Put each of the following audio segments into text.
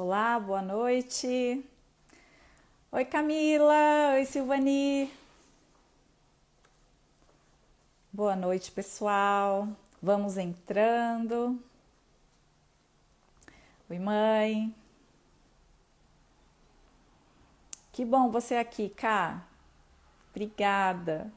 Olá, boa noite. Oi, Camila. Oi, Silvani. Boa noite, pessoal. Vamos entrando. Oi, mãe. Que bom você aqui, Cá. Obrigada.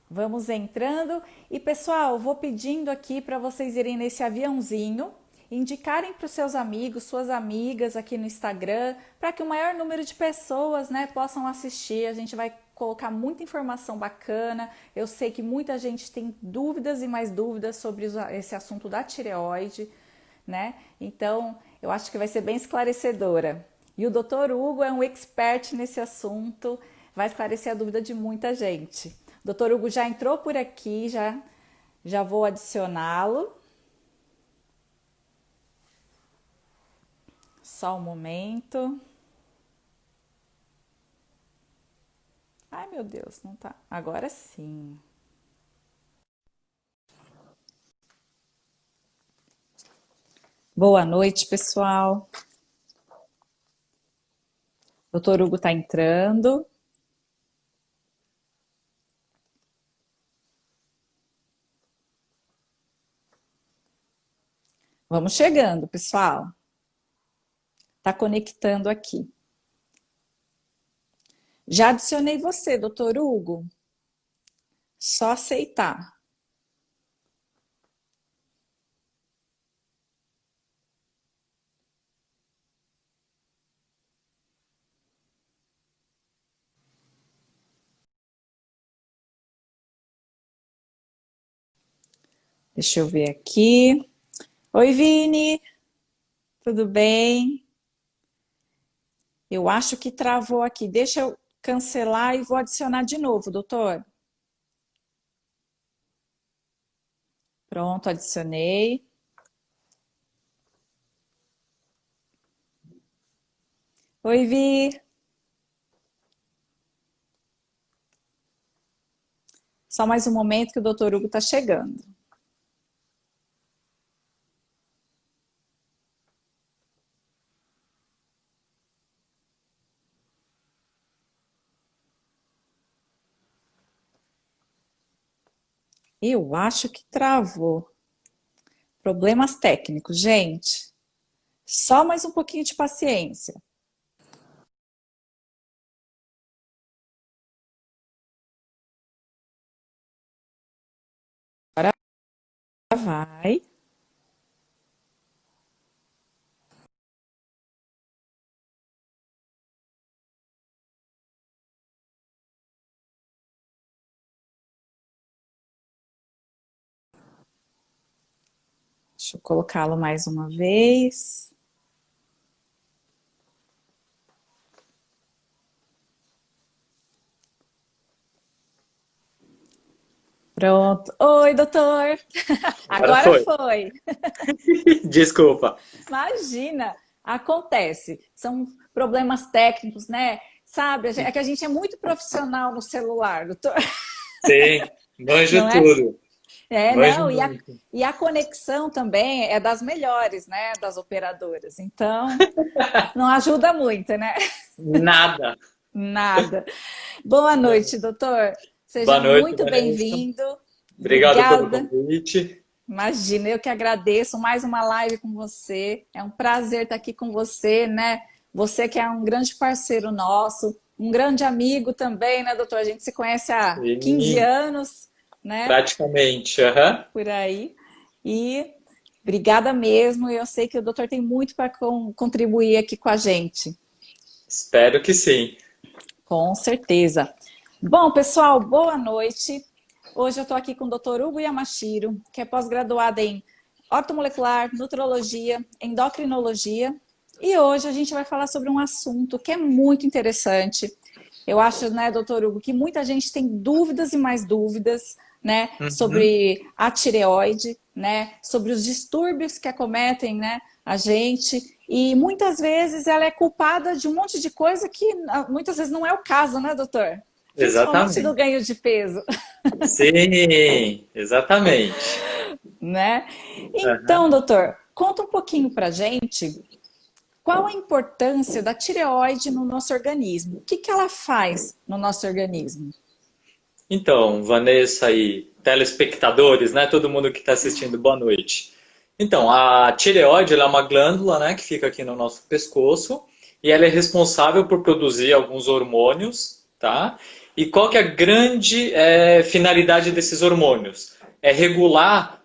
Vamos entrando. E, pessoal, vou pedindo aqui para vocês irem nesse aviãozinho, indicarem para os seus amigos, suas amigas aqui no Instagram, para que o maior número de pessoas, né, possam assistir. A gente vai colocar muita informação bacana. Eu sei que muita gente tem dúvidas e mais dúvidas sobre esse assunto da tireoide, né? Então, eu acho que vai ser bem esclarecedora. E o Dr. Hugo é um expert nesse assunto, vai esclarecer a dúvida de muita gente. O Dr. Hugo já entrou por aqui, já vou adicioná-lo. Só um momento. Ai, meu Deus, não tá. Agora sim. Boa noite, pessoal. Dr. Hugo está entrando. Vamos chegando, pessoal. Tá conectando aqui. Já adicionei você, Dr. Hugo. Só aceitar. Deixa eu ver aqui. Oi, Vini. Tudo bem? Eu acho que travou aqui. Deixa eu cancelar e vou adicionar de novo, doutor. Pronto, adicionei. Oi, Vi. Só mais um momento que o doutor Hugo está chegando. Eu acho que travou. Problemas técnicos, gente. Só mais um pouquinho de paciência. Agora vai. Deixa eu colocá-lo mais uma vez. Pronto. Oi, doutor. Agora Agora foi. foi. Desculpa. Imagina, acontece. São problemas técnicos, né? Sabe, é que a gente é muito profissional no celular, doutor, Sim, manjo não é? tudo. É, Manjo não, muito. e a conexão também é das melhores, né, das operadoras. Então, não ajuda muito, né? Nada. Nada. Boa noite, doutor. Boa Seja noite, muito Vanessa. bem-vindo. Obrigado pelo Obrigada. convite. Imagina, eu que agradeço mais uma live com você. É um prazer estar aqui com você, né? Você que é um grande parceiro nosso, um grande amigo também, né, doutor? A gente se conhece há 15 Sim, anos, né? praticamente. Aham. Por aí. E obrigada mesmo. Eu sei que o doutor tem muito para contribuir aqui com a gente. Espero que sim. Com certeza. Bom, pessoal, boa noite. Hoje eu estou aqui com o Dr. Hugo Yamashiro, que é pós-graduado em ortomolecular, nutrologia, endocrinologia. E hoje a gente vai falar sobre um assunto que é muito interessante. Eu acho, né, doutor Hugo, que muita gente tem dúvidas e mais dúvidas, né, Uhum. sobre a tireoide, né, sobre os distúrbios que acometem, né, a gente. E muitas vezes ela é culpada de um monte de coisa que muitas vezes não é o caso, né, doutor? Principalmente do Exatamente. ganho de peso, Sim, exatamente. né? Aham. Então, doutor, conta um pouquinho pra gente. qual a importância da tireoide no nosso organismo? O que que ela faz no nosso organismo? Então, Vanessa e telespectadores, né? Todo mundo que está assistindo, boa noite. Então, a tireoide ela é uma glândula, né, que fica aqui no nosso pescoço e ela é responsável por produzir alguns hormônios, tá? E qual que é a grande finalidade desses hormônios? É regular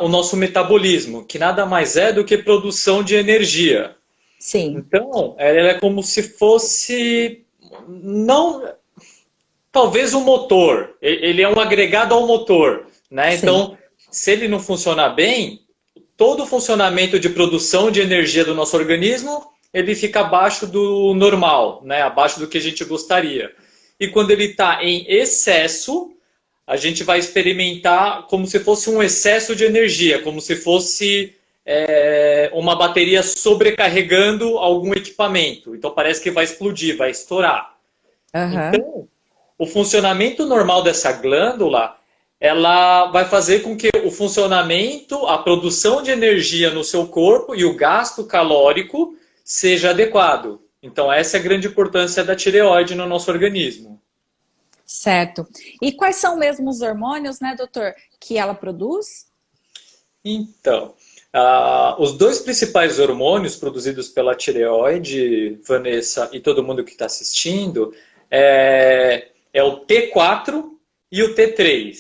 o nosso metabolismo, que nada mais é do que produção de energia. Sim, Então, ela é como se fosse, não, talvez um motor. Ele é um agregado ao motor, né? sim. Então, se ele não funcionar bem, todo o funcionamento de produção de energia do nosso organismo, ele fica abaixo do normal, né? Abaixo do que a gente gostaria. E quando ele está em excesso, a gente vai experimentar como se fosse um excesso de energia, como se fosse uma bateria sobrecarregando algum equipamento. Então parece que vai explodir, vai estourar. Aham. Então, o funcionamento normal dessa glândula, ela vai fazer com que o funcionamento, a produção de energia no seu corpo e o gasto calórico seja adequado. Então, essa é a grande importância da tireoide no nosso organismo. Certo. E quais são mesmo os hormônios, né, doutor, que ela produz? Então, os dois principais hormônios produzidos pela tireoide, Vanessa e todo mundo que está assistindo, é o T4 e o T3,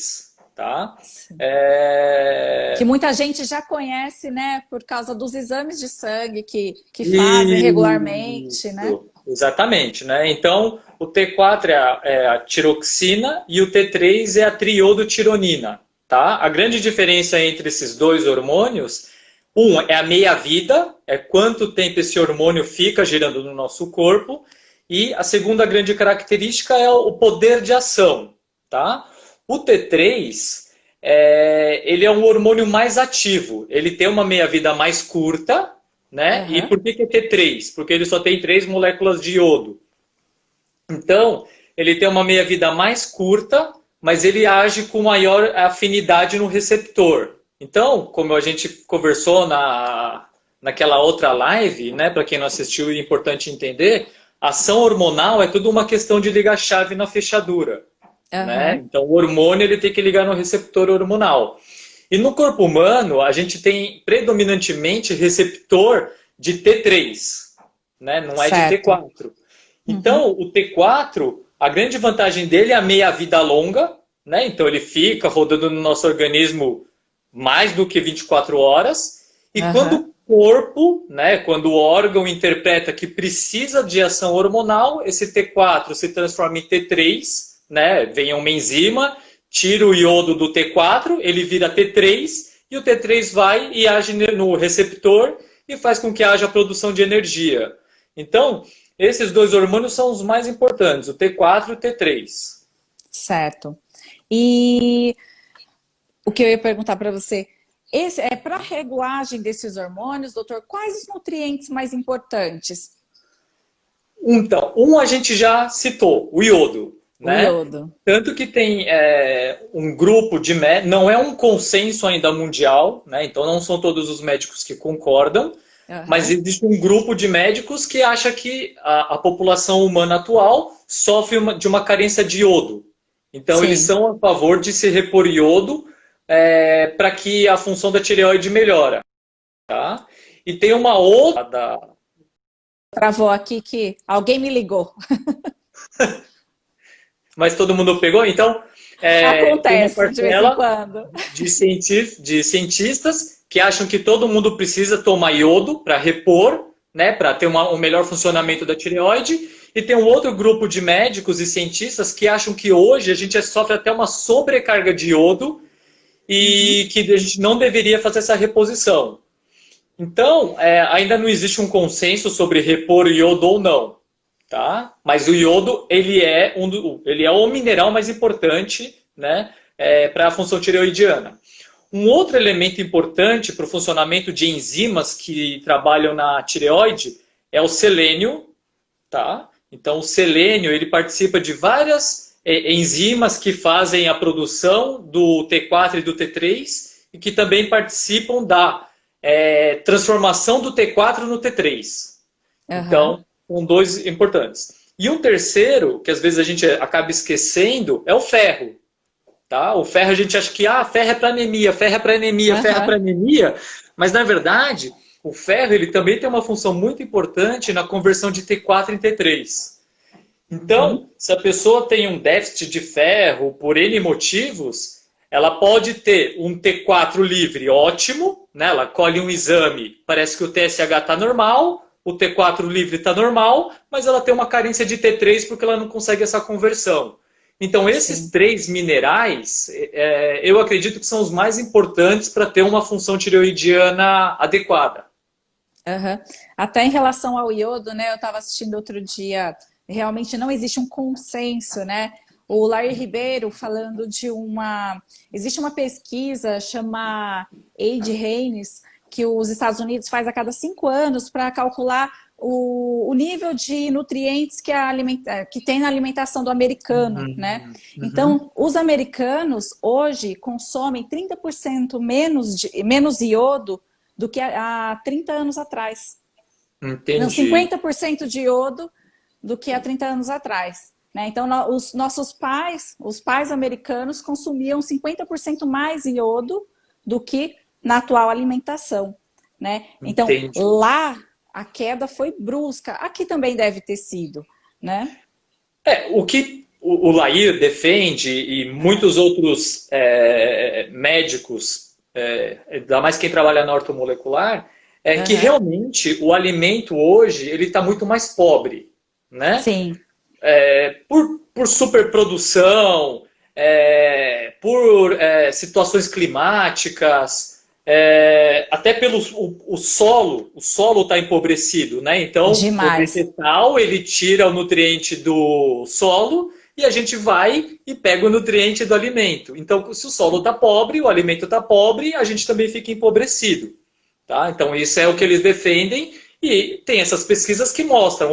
tá? Que É, muita gente já conhece, né, por causa dos exames de sangue que fazem regularmente, né? Isso, exatamente, né? Então, o T4 é a tiroxina e o T3 é a triodotironina, tá? A grande diferença entre esses dois hormônios, um é a meia-vida, é quanto tempo esse hormônio fica girando no nosso corpo, e a segunda grande característica é o poder de ação, tá? O T3, ele é um hormônio mais ativo, ele tem uma meia-vida mais curta, né? E Aham. por que é T3? Porque ele só tem 3 moléculas de iodo. Então, ele tem uma meia-vida mais curta, mas ele age com maior afinidade no receptor. Então, como a gente conversou naquela outra live, né? Para quem não assistiu, é importante entender, ação hormonal é tudo uma questão de ligar a chave na fechadura, né? Aham. Então, o hormônio ele tem que ligar no receptor hormonal. E no corpo humano, a gente tem predominantemente receptor de T3, né? Não é de Certo. T4. Uhum. Então, o T4, a grande vantagem dele é a meia-vida longa, né? Então, ele fica rodando no nosso organismo mais do que 24 horas. E quando Aham. o corpo, né, quando o órgão interpreta que precisa de ação hormonal, esse T4 se transforma em T3, né? Vem uma enzima, tira o iodo do T4, ele vira T3, e o T3 vai e age no receptor e faz com que haja produção de energia. Então, esses dois hormônios são os mais importantes, o T4 e o T3. Certo. E o que eu ia perguntar para você, esse é para a regulagem desses hormônios, doutor, quais os nutrientes mais importantes? Então, a gente já citou, o iodo, O né? iodo. Tanto que tem um grupo de médicos, não é um consenso ainda mundial, né? Então não são todos os médicos que concordam, mas Aham. existe um grupo de médicos que acha que a população humana atual sofre de uma carência de iodo. Então eles Sim. são a favor de se repor iodo para que a função da tireoide melhora, tá? E tem uma outra Travou aqui que alguém me ligou. mas todo mundo pegou, então tem uma Acontece de vez em parcela quando. de cientistas que acham que todo mundo precisa tomar iodo para repor, né, para ter um melhor funcionamento da tireoide, e tem um outro grupo de médicos e cientistas que acham que hoje a gente sofre até uma sobrecarga de iodo Uhum. e que a gente não deveria fazer essa reposição. Então, ainda não existe um consenso sobre repor iodo ou não, tá? Mas o iodo ele é o mineral mais importante, né, para a função tireoidiana. Um outro elemento importante para o funcionamento de enzimas que trabalham na tireoide é o selênio, tá? Então, o selênio ele participa de várias enzimas que fazem a produção do T4 e do T3 e que também participam da transformação do T4 no T3. Então, são dois importantes. E um terceiro, que às vezes a gente acaba esquecendo, é o ferro. Tá? O ferro a gente acha que ferro é para anemia, ferro é para anemia, ferro é para anemia, mas na verdade o ferro ele também tem uma função muito importante na conversão de T4 em T3. Então, se a pessoa tem um déficit de ferro por N motivos, ela pode ter um T4 livre ótimo, né? Ela colhe um exame, parece que o TSH está normal, o T4 livre está normal, mas ela tem uma carência de T3 porque ela não consegue essa conversão. Então, esses três minerais, eu acredito que são os mais importantes para ter uma função tireoidiana adequada. Até em relação ao iodo, né? Eu estava assistindo outro dia, realmente não existe um consenso, né? O Larry Ribeiro falando de existe uma pesquisa chamada Aid Haynes, que os Estados Unidos faz a cada 5 anos para calcular o nível de nutrientes que tem na alimentação do americano, né? Então, os americanos hoje consomem 30% menos iodo do que há 30 anos atrás. Entendi. Não, 50% de iodo do que há 30 anos atrás. Né? Então, os nossos pais, os pais americanos, consumiam 50% mais iodo do que na atual alimentação. Né? Então, lá a queda foi brusca. Aqui também deve ter sido. Né? O que o Lair defende e muitos outros médicos, ainda mais quem trabalha na ortomolecular, que realmente o alimento hoje ele está muito mais pobre. Né? Sim. Por superprodução, por situações climáticas, até pelo o solo está empobrecido, né? Então, demais. O vegetal ele tira o nutriente do solo e a gente vai e pega o nutriente do alimento. Então, se o solo está pobre, o alimento está pobre, a gente também fica empobrecido. Tá? Então, isso é o que eles defendem e tem essas pesquisas que mostram,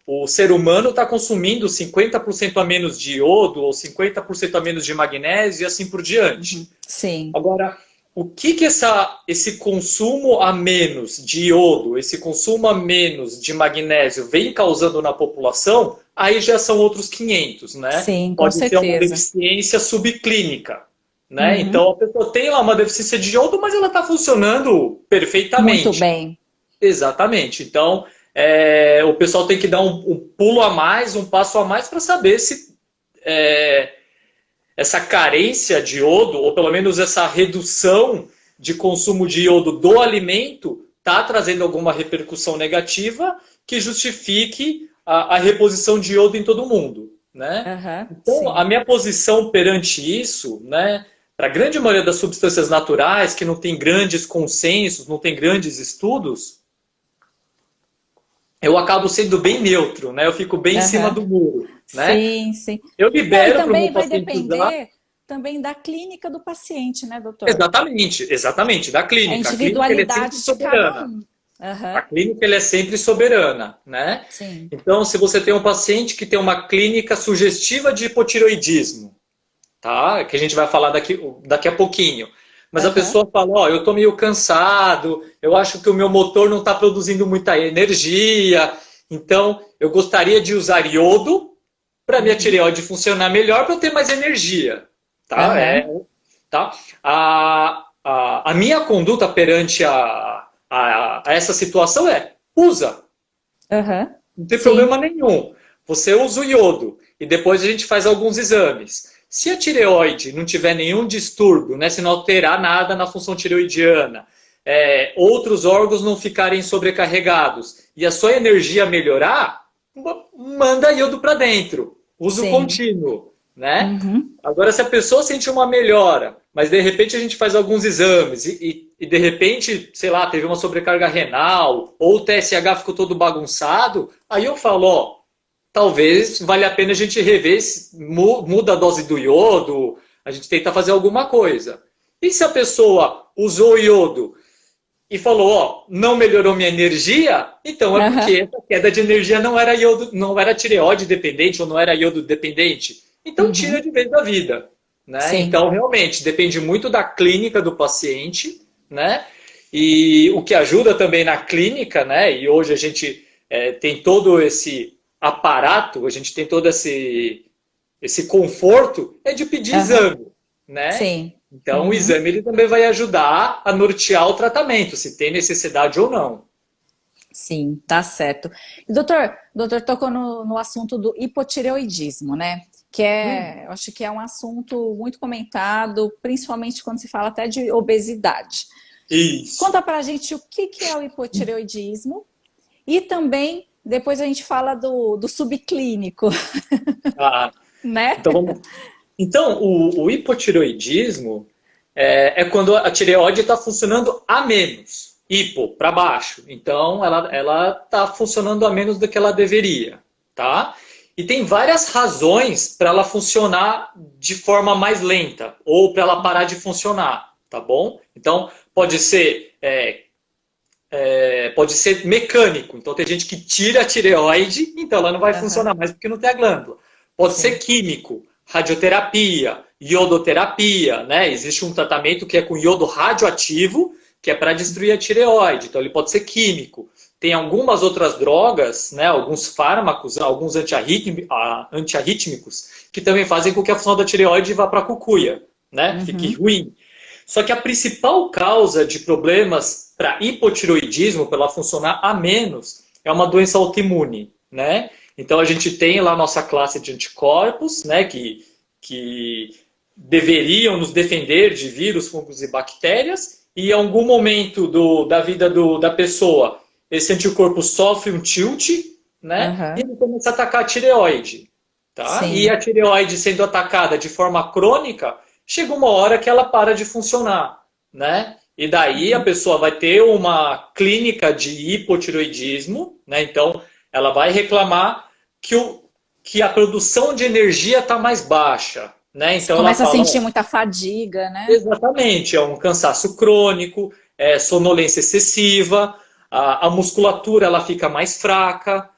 o ser humano está consumindo 50% a menos de iodo ou 50% a menos de magnésio e assim por diante. Sim. Agora, o que esse consumo a menos de iodo, esse consumo a menos de magnésio vem causando na população, aí já são outros 500, né? Sim, com Pode certeza. ser uma deficiência subclínica. Né? Então, a pessoa tem lá uma deficiência de iodo, mas ela está funcionando perfeitamente. Muito bem. Exatamente. Então, o pessoal tem que dar um pulo a mais, um passo a mais para saber se essa carência de iodo, ou pelo menos essa redução de consumo de iodo do alimento, está trazendo alguma repercussão negativa que justifique a reposição de iodo em todo mundo. Né? Então, sim. a minha posição perante isso, né, para a grande maioria das substâncias naturais, que não tem grandes consensos, não tem grandes estudos, eu acabo sendo bem neutro, né? Eu fico bem em cima do muro. Né? Sim, sim. Eu libero para o meu também vai paciente depender usar. também da clínica do paciente, né, doutor? Exatamente, da clínica. A individualidade de cada um. A clínica ele é sempre soberana, né? Sim. Então, se você tem um paciente que tem uma clínica sugestiva de hipotireoidismo, tá? Que a gente vai falar daqui a pouquinho. Mas a pessoa fala, eu estou meio cansado, eu acho que o meu motor não está produzindo muita energia, então eu gostaria de usar iodo para minha tireoide funcionar melhor para eu ter mais energia. Tá? Tá? A minha conduta perante a essa situação usa. Não tem problema nenhum. Você usa o iodo e depois a gente faz alguns exames. Se a tireoide não tiver nenhum distúrbio, né, se não alterar nada na função tireoidiana, outros órgãos não ficarem sobrecarregados e a sua energia melhorar, manda iodo para dentro. Uso contínuo. Né? Agora, se a pessoa sente uma melhora, mas de repente a gente faz alguns exames e de repente, sei lá, teve uma sobrecarga renal ou o TSH ficou todo bagunçado, aí eu falo, talvez valha a pena a gente rever, muda a dose do iodo, a gente tenta fazer alguma coisa. E se a pessoa usou o iodo e falou, não melhorou minha energia, então é porque essa queda de energia não era iodo, não era tireoide dependente ou não era iodo dependente. Então tira de vez da vida. Né? Então, realmente, depende muito da clínica do paciente, né? E o que ajuda também na clínica, né? E hoje a gente tem todo esse aparato, a gente tem todo esse conforto, é de pedir Aham. exame, né? Sim. Então o Uhum. exame ele também vai ajudar a nortear o tratamento, se tem necessidade ou não. Sim, tá certo. E doutor tocou no assunto do hipotireoidismo, né? Que eu acho que é um assunto muito comentado, principalmente quando se fala até de obesidade. Isso. Conta pra gente o que é o hipotireoidismo e também depois a gente fala do subclínico, Ah, né? então vamos. Então, o hipotireoidismo é quando a tireoide está funcionando a menos. Hipo, para baixo. Então, ela está funcionando a menos do que ela deveria, tá? E tem várias razões para ela funcionar de forma mais lenta ou para ela parar de funcionar, tá bom? Então, pode ser mecânico. Então, tem gente que tira a tireoide, então ela não vai Aham, funcionar mais porque não tem a glândula. Pode ser sim. químico, radioterapia, iodoterapia, né? Existe um tratamento que é com iodo radioativo, que é para destruir a tireoide. Então, ele pode ser químico. Tem algumas outras drogas, né? Alguns fármacos, alguns antiarrítmicos, que também fazem com que a função da tireoide vá para a cucuia, né? Fique Uhum. ruim. Só que a principal causa de problemas para hipotiroidismo, para ela funcionar a menos, é uma doença autoimune, né? Então a gente tem lá a nossa classe de anticorpos, né, que deveriam nos defender de vírus, fungos e bactérias, e em algum momento da vida da pessoa, esse anticorpo sofre um tilt, né, e Aham, ele começa a atacar a tireoide. Tá? E a sim. tireoide sendo atacada de forma crônica, chega uma hora que ela para de funcionar, né? E daí a Uhum. pessoa vai ter uma clínica de hipotireoidismo, né? Então ela vai reclamar que a produção de energia está mais baixa, né? Você Então ela começa a fala, sentir ó, muita fadiga, né? exatamente, é um cansaço crônico, sonolência excessiva, a musculatura ela fica mais fraca,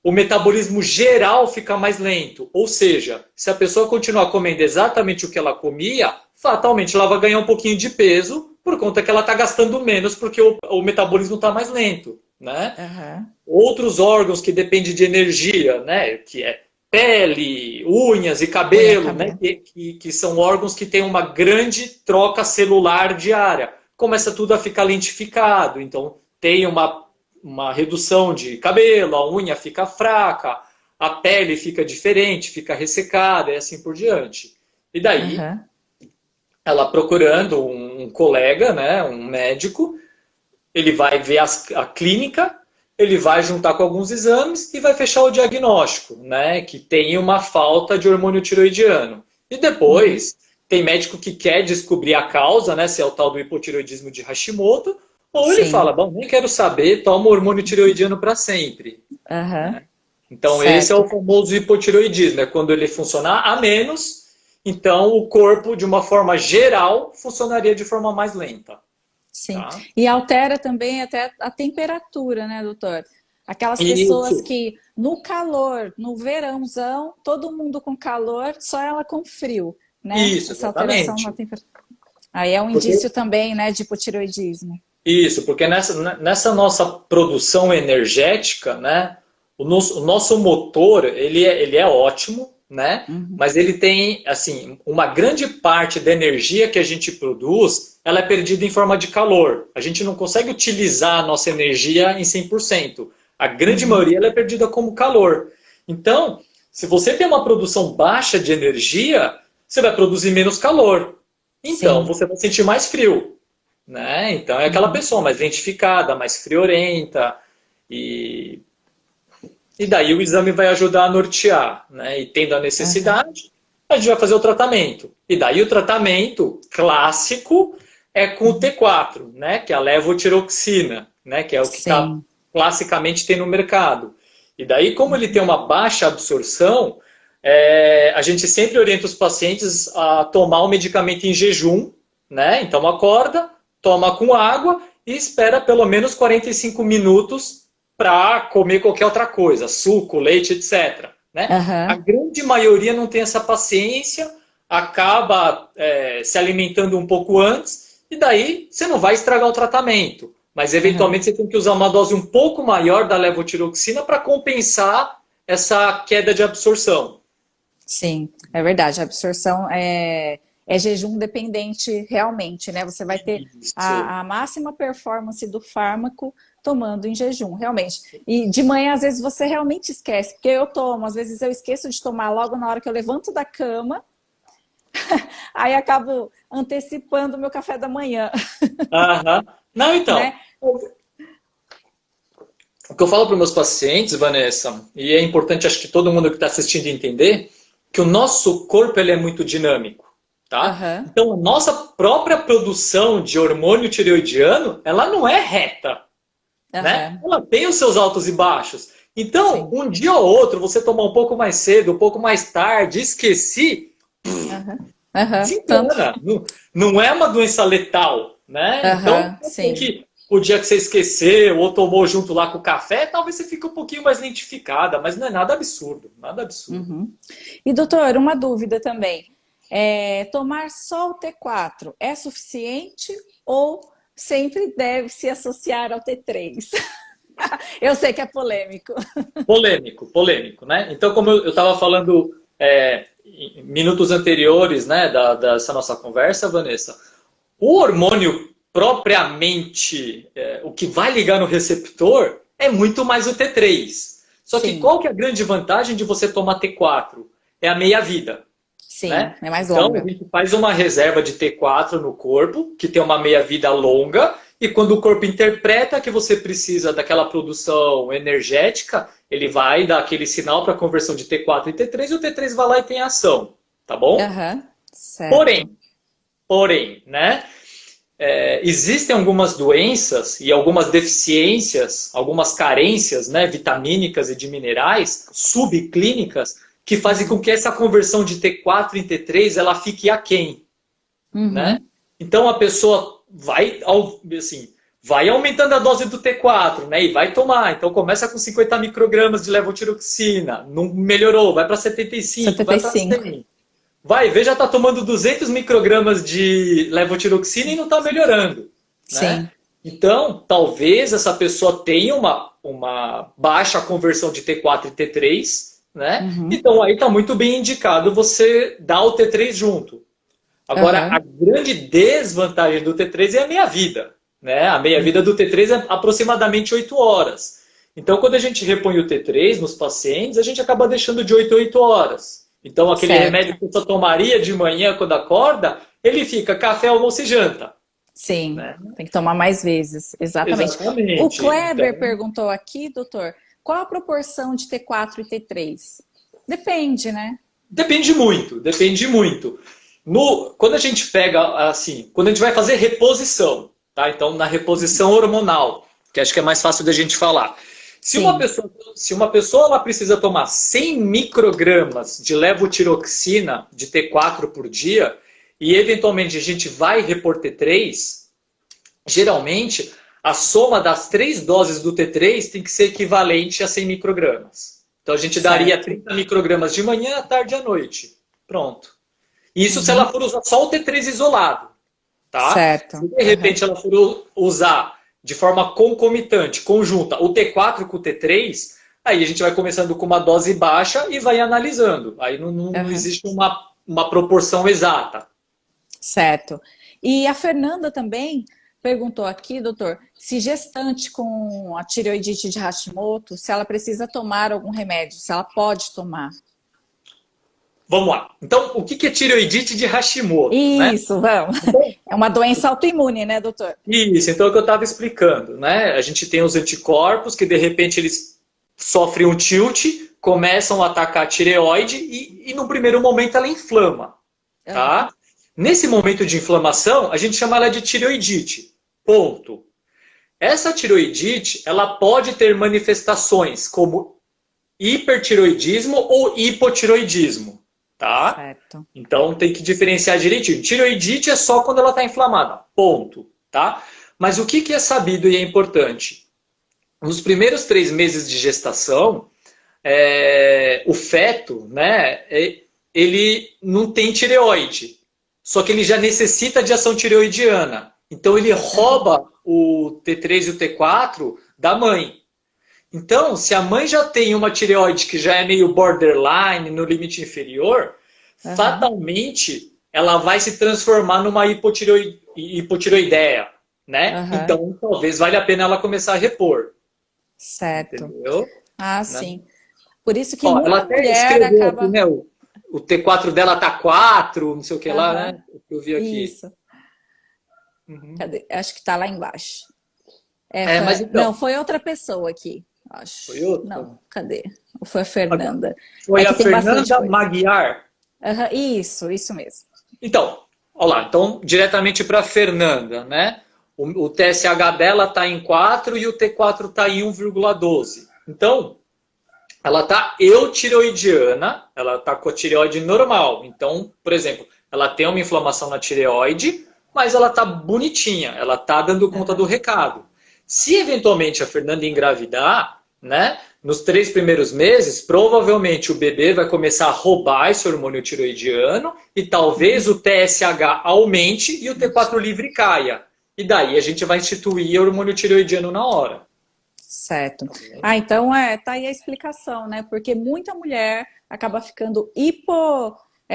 o metabolismo geral fica mais lento. Ou seja, se a pessoa continuar comendo exatamente o que ela comia, fatalmente ela vai ganhar um pouquinho de peso por conta que ela está gastando menos porque o metabolismo está mais lento, né? Aham. Outros órgãos que dependem de energia, né? Que é pele, unhas e Unha, cabelo, né? cabelo. Que são órgãos que têm uma grande troca celular diária. Começa tudo a ficar lentificado, então tem uma redução de cabelo, a unha fica fraca, a pele fica diferente, fica ressecada e assim por diante. E daí, Aham. ela procurando um colega, né, um médico, ele vai ver a clínica, ele vai juntar com alguns exames e vai fechar o diagnóstico, né? Que tem uma falta de hormônio tiroidiano. E Uhum. depois, tem médico que quer descobrir a causa, né? Se é o tal do hipotiroidismo de Hashimoto, ou ele fala, Sim. bom, nem quero saber, toma hormônio tiroidiano para sempre. Aham. Então, esse é Certo. o famoso hipotiroidismo, é quando ele funcionar a menos, então o corpo, de uma forma geral, funcionaria de forma mais lenta. Sim. Tá? E altera também até a temperatura, né, doutor? Aquelas pessoas Isso, que no calor, no verãozão, todo mundo com calor, só ela com frio, né? isso, Essa alteração na exatamente. temperatura. Aí é um indício Porque também, né, de hipotireoidismo. Isso, porque nessa nossa produção energética, né, o nosso motor, ele é ótimo, né, Uhum. mas ele tem, assim, uma grande parte da energia que a gente produz, ela é perdida em forma de calor. A gente não consegue utilizar a nossa energia em 100%. A grande Uhum. maioria ela é perdida como calor. Então, se você tem uma produção baixa de energia, você vai produzir menos calor. Então, Sim. você vai sentir mais frio, né? Então é aquela Uhum. pessoa mais lentificada, mais friorenta e, e daí o exame vai ajudar a nortear, né? E tendo a Aham. necessidade, a gente vai fazer o tratamento. E daí o tratamento clássico é com o Uhum. T4, né? Que é a levotiroxina, né? Que é o que está Sim. classicamente tem no mercado. E daí, como ele Uhum. tem uma baixa absorção, a gente sempre orienta os pacientes a tomar o medicamento em jejum, né? Então acorda, toma com água e espera pelo menos 45 minutos para comer qualquer outra coisa, suco, leite, etc. Né? A Aham. grande maioria não tem essa paciência, acaba se alimentando um pouco antes e daí você não vai estragar o tratamento. Mas Aham. eventualmente você tem que usar uma dose um pouco maior da levotiroxina para compensar essa queda de absorção. Sim, é verdade. A absorção é jejum dependente realmente, né? Você vai ter Isso. a máxima performance do fármaco tomando em jejum, realmente. E de manhã, às vezes, você realmente esquece, porque eu tomo, às vezes eu esqueço de tomar logo na hora que eu levanto da cama, aí acabo antecipando o meu café da manhã, Aham. Não, então, né? o que eu falo para os meus pacientes, Vanessa, e é importante, acho que todo mundo que está assistindo entender, que o nosso corpo ele é muito dinâmico, tá? Aham, Então, a nossa própria produção de hormônio tireoidiano, ela não é reta, né? aham, Ela tem os seus altos e baixos. Então, sim, um dia ou outro, você tomar um pouco mais cedo, um pouco mais tarde, esqueci, aham, aham, tanto, desencana. Não, não é uma doença letal, né? Então, aham, pode ser sim. que o dia que você esqueceu ou tomou junto lá com o café, talvez você fique um pouquinho mais lentificada, mas não é nada absurdo, nada absurdo. Uhum. E doutor, uma dúvida também. Tomar só o T4 é suficiente ou sempre deve se associar ao T3? Eu sei que é polêmico. Polêmico, polêmico, né? Então, como eu estava falando em minutos anteriores, né, dessa nossa conversa, Vanessa, o hormônio propriamente, o que vai ligar no receptor, é muito mais o T3. Só que Sim, qual que é a grande vantagem de você tomar T4? É a meia-vida, sim, né? é mais Então, a longa. gente faz uma reserva de T4 no corpo, que tem uma meia-vida longa, e quando o corpo interpreta que você precisa daquela produção energética, ele vai dar aquele sinal para conversão de T4 e T3, e o T3 vai lá e tem ação, tá bom? Aham, certo. Porém, né? Existem algumas doenças e algumas deficiências, algumas carências, né, vitamínicas e de minerais, subclínicas, que fazem com Uhum, que essa conversão de T4 em T3 ela fique aquém, né? uhum, Então a pessoa assim, vai aumentando a dose do T4, né, e vai tomar. Então começa com 50 microgramas de levotiroxina, não melhorou, vai para 75, setenta vai e para cinco. 100. Vai ver, já está tomando 200 microgramas de levotiroxina e não está melhorando, né? Sim. Então, talvez essa pessoa tenha uma baixa conversão de T4 e T3, né? Uhum, Então, aí está muito bem indicado você dar o T3 junto. Agora, a aham, grande desvantagem do T3 é a meia-vida, né? A meia-vida uhum, do T3 é aproximadamente 8 horas. Então, quando a gente repõe o T3 nos pacientes, a gente acaba deixando de 8 a 8 horas. Então, aquele remédio certo. que você tomaria de manhã quando acorda, ele fica café, almoço e janta, Sim, né? tem que tomar mais vezes, exatamente. O Exatamente. Kleber Então, perguntou aqui, doutor, qual a proporção de T4 e T3? Depende, né? depende muito, depende muito. Quando a gente pega, assim, quando a gente vai fazer reposição, tá? Então, na reposição hormonal, que acho que é mais fácil da gente falar. Sim. Se uma pessoa ela precisa tomar 100 microgramas de levotiroxina de T4 por dia, e eventualmente a gente vai repor T3, geralmente a soma das 3 doses do T3 tem que ser equivalente a 100 microgramas. Então a gente daria Certo. 30 microgramas de manhã, à tarde e à noite. Pronto. Isso se ela Uhum. for usar só o T3 isolado, tá? Se Certo. de Aham. repente ela for usar de forma concomitante, conjunta, o T4 com o T3, aí a gente vai começando com uma dose baixa e vai analisando. Aí não Aham. existe uma proporção exata. Certo. E a Fernanda também perguntou aqui, doutor, se gestante com a tireoidite de Hashimoto, se ela precisa tomar algum remédio, se ela pode tomar. Vamos lá. Então, o que é tireoidite de Hashimoto, né? Isso, vamos. Então, É uma doença autoimune, né, doutor? isso, então é o que eu estava explicando, né? A gente tem os anticorpos que de repente eles sofrem um tilt, começam a atacar a tireoide e no primeiro momento ela inflama, Aham. tá? Nesse momento de inflamação, a gente chama ela de tireoidite. Ponto. Essa tireoidite, ela pode ter manifestações como hipertireoidismo ou hipotireoidismo, tá? Certo. Então tem que diferenciar direitinho. Tireoidite é só quando ela está inflamada, ponto, tá? Mas o que é sabido e é importante? Nos primeiros 3 meses de gestação, o feto, né, ele não tem tireoide, só que ele já necessita de ação tireoidiana. Então ele rouba o T3 e o T4 da mãe. Então, se a mãe já tem uma tireoide que já é meio borderline, no limite inferior, fatalmente ela vai se transformar numa hipotireoideia, né? Então, talvez valha a pena ela começar a repor. Certo. Entendeu? Ah, Né? sim. Por isso que Ó, ela muita até mulher escreveu acaba... aqui, né? O T4 dela tá 4, não sei o que lá, né? Eu vi aqui. Isso. Uhum. Cadê? Acho que tá lá embaixo. Mas Não, então, foi outra pessoa aqui, acho. foi outra? Não, cadê? Ou foi a Fernanda? Foi É a que tem bastante Fernanda coisa. Maguiar. Isso mesmo. Então, olha lá, então diretamente para a Fernanda, né? O TSH dela está em 4 e o T4 está em 1,12. Então, ela está eutireoidiana, ela está com a tireoide normal. Então, por exemplo, ela tem uma inflamação na tireoide, mas ela está bonitinha, ela está dando conta do recado. Se eventualmente a Fernanda engravidar, né, nos 3 primeiros meses, provavelmente o bebê vai começar a roubar esse hormônio tiroidiano e talvez o TSH aumente e o T4 livre caia. E daí a gente vai instituir o hormônio tiroidiano na hora. Certo. Então tá aí a explicação, né? Porque muita mulher acaba ficando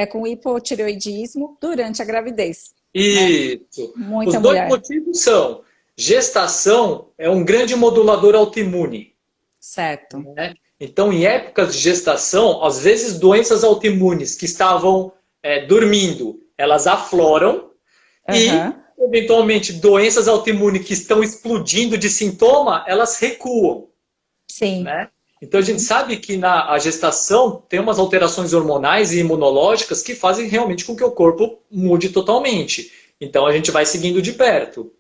com hipotireoidismo durante a gravidez. Isso. Né? Muita Os dois mulher. motivos são: gestação é um grande modulador autoimune. Certo. Né? Então, em épocas de gestação, às vezes doenças autoimunes que estavam dormindo, elas afloram e, eventualmente, doenças autoimunes que estão explodindo de sintoma, elas recuam. Sim. Né? Então, a gente sabe que na gestação tem umas alterações hormonais e imunológicas que fazem realmente com que o corpo mude totalmente. Então, a gente vai seguindo de perto.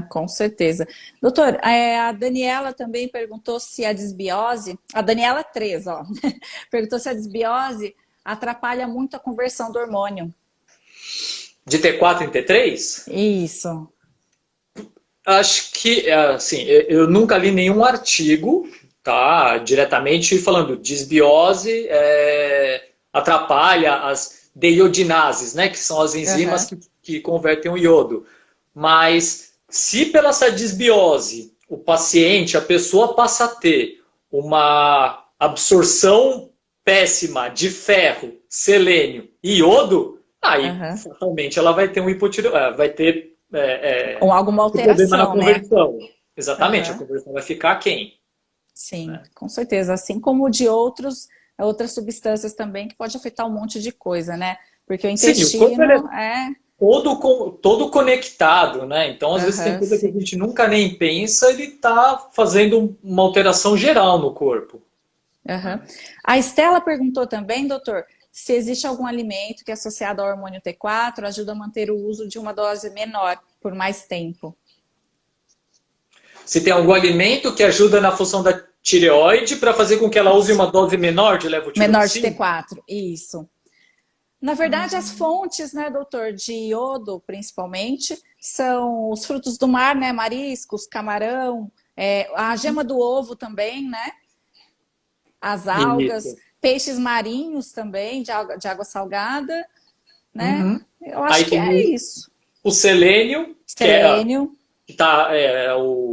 Com certeza. Doutor, a Daniela também perguntou se a desbiose, a Daniela 3, ó, perguntou se a desbiose atrapalha muito a conversão do hormônio. De T4 em T3? Isso. Acho que, assim, eu nunca li nenhum artigo, tá, diretamente falando desbiose atrapalha as deiodinases, né, que são as enzimas que convertem o iodo. Mas se pela essa desbiose o paciente, a pessoa passa a ter uma absorção péssima de ferro, selênio e iodo, aí fatalmente ela vai ter um hipotireoidismo, vai ter ou alguma alteração, problema na conversão. Né? Exatamente, a conversão vai ficar quem? Sim, né? Com certeza. Assim como de outras substâncias também que pode afetar um monte de coisa, né? Porque o intestino Sim, o corpo todo conectado, né? Então, às vezes tem coisa que a gente nunca nem pensa, ele está fazendo uma alteração geral no corpo. A Estela perguntou também, doutor, se existe algum alimento que associado ao hormônio T4 ajuda a manter o uso de uma dose menor por mais tempo. Se tem algum alimento que ajuda na função da tireoide para fazer com que ela use uma dose menor de levotiroxina? Menor de T4, isso. Na verdade, as fontes, né, doutor, de iodo, principalmente, são os frutos do mar, né, mariscos, camarão, a gema do ovo também, né, as algas, peixes marinhos também, de água salgada, né, eu acho que é isso. O selênio, selênio. Que tá,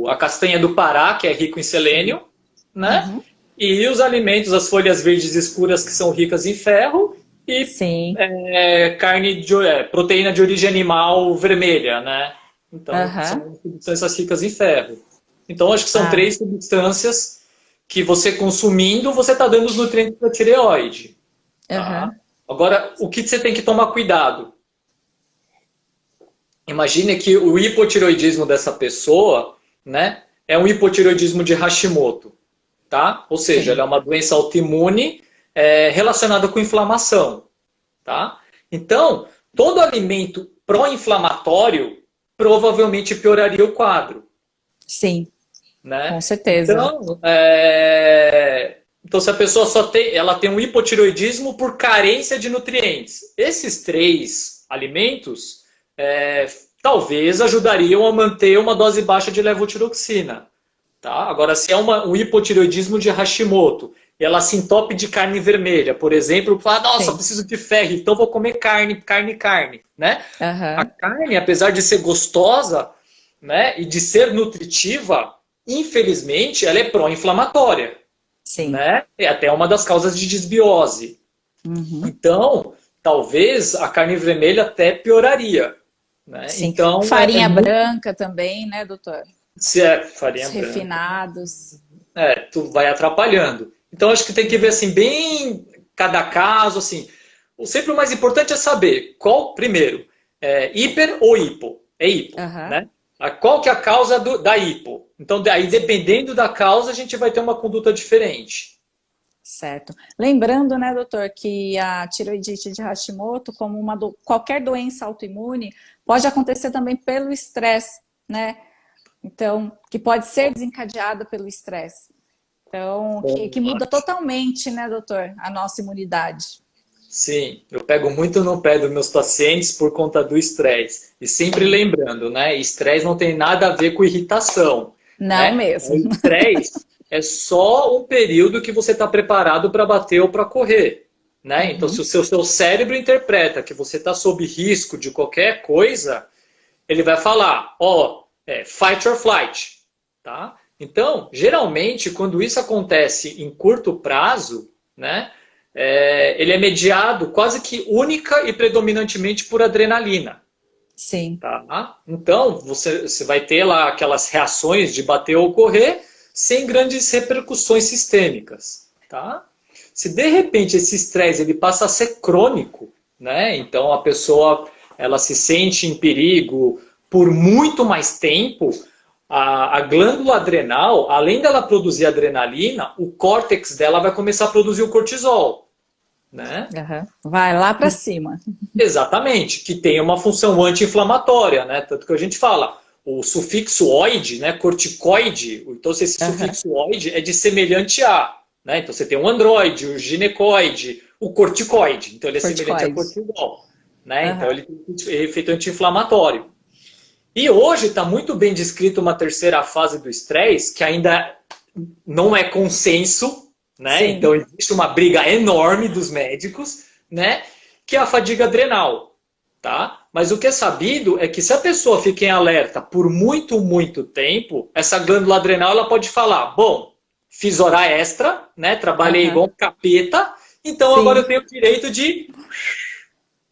a castanha do Pará, que é rico em selênio, né, e os alimentos, as folhas verdes escuras, que são ricas em ferro, e proteína de origem animal vermelha, né? Então, são substâncias ricas em ferro. Então, acho que são 3 substâncias que você consumindo, você está dando os nutrientes para a tireoide. Tá? Agora, o que você tem que tomar cuidado? Imagine que o hipotireoidismo dessa pessoa, né, é um hipotireoidismo de Hashimoto. Tá? Ou seja, ela é uma doença autoimune relacionada com inflamação. Tá? Então, todo alimento pró-inflamatório provavelmente pioraria o quadro. Sim, né? Com certeza. Então, se a pessoa ela tem um hipotireoidismo por carência de nutrientes, esses 3 alimentos talvez ajudariam a manter uma dose baixa de levotiroxina. Tá? Agora, se é um hipotireoidismo de Hashimoto, ela se entope de carne vermelha, por exemplo, fala, nossa, Sim. preciso de ferro, então vou comer carne, carne, carne, né? A Aham. carne, apesar de ser gostosa, né, e de ser nutritiva, infelizmente, ela é pró-inflamatória, Sim. né? É até uma das causas de desbiose. Uhum. Então, talvez a carne vermelha até pioraria, né? Sim. Então, é Farinha muito branca também, né, doutor? se é farinha Os branca, refinados. tu vai atrapalhando. Então, acho que tem que ver assim bem cada caso, assim. Sempre o mais importante é saber qual, primeiro, hiper ou hipo. É hipo, Aham. né? Qual que é a causa da hipo? Então, aí, Sim. dependendo da causa, a gente vai ter uma conduta diferente. Certo. Lembrando, né, doutor, que a tiroidite de Hashimoto, como qualquer doença autoimune, pode acontecer também pelo estresse, né? Então, que pode ser desencadeada pelo estresse. Então, que muda totalmente, né, doutor, a nossa imunidade. Sim, eu pego muito no pé dos meus pacientes por conta do estresse. E sempre Sim. lembrando, né? Estresse não tem nada a ver com irritação, Não né? O mesmo. estresse é só um período que você está preparado para bater ou para correr, né? Então, se o Uhum. seu cérebro interpreta que você está sob risco de qualquer coisa, ele vai falar, ó, fight or flight, tá? Então, geralmente, quando isso acontece em curto prazo, né? Ele é mediado quase que única e predominantemente por adrenalina. Sim. Tá? Então, você vai ter lá aquelas reações de bater ou correr sem grandes repercussões sistêmicas. Tá? Se de repente esse estresse ele passa a ser crônico, né? Então a pessoa ela se sente em perigo por muito mais tempo, a glândula adrenal, além dela produzir adrenalina, o córtex dela vai começar a produzir o cortisol, né? Aham. Vai lá para cima. Exatamente, que tem uma função anti-inflamatória, né? Tanto que a gente fala, o sufixo oide, né? Corticoide, então esse Aham. sufixo oide é de semelhante a, né? Então você tem o androide, o ginecoide, o corticoide, então ele é semelhante a Corticoide. cortisol, né? Então Aham. ele tem efeito anti-inflamatório. E hoje está muito bem descrito uma terceira fase do estresse, que ainda não é consenso, né? Então Sim. existe uma briga enorme dos médicos, né? Que é a fadiga adrenal, tá? Mas o que é sabido é que se a pessoa fica em alerta por muito, muito tempo, essa glândula adrenal ela pode falar, bom, fiz hora extra, né? Trabalhei igual Aham. um capeta, então agora eu Sim. tenho o direito de,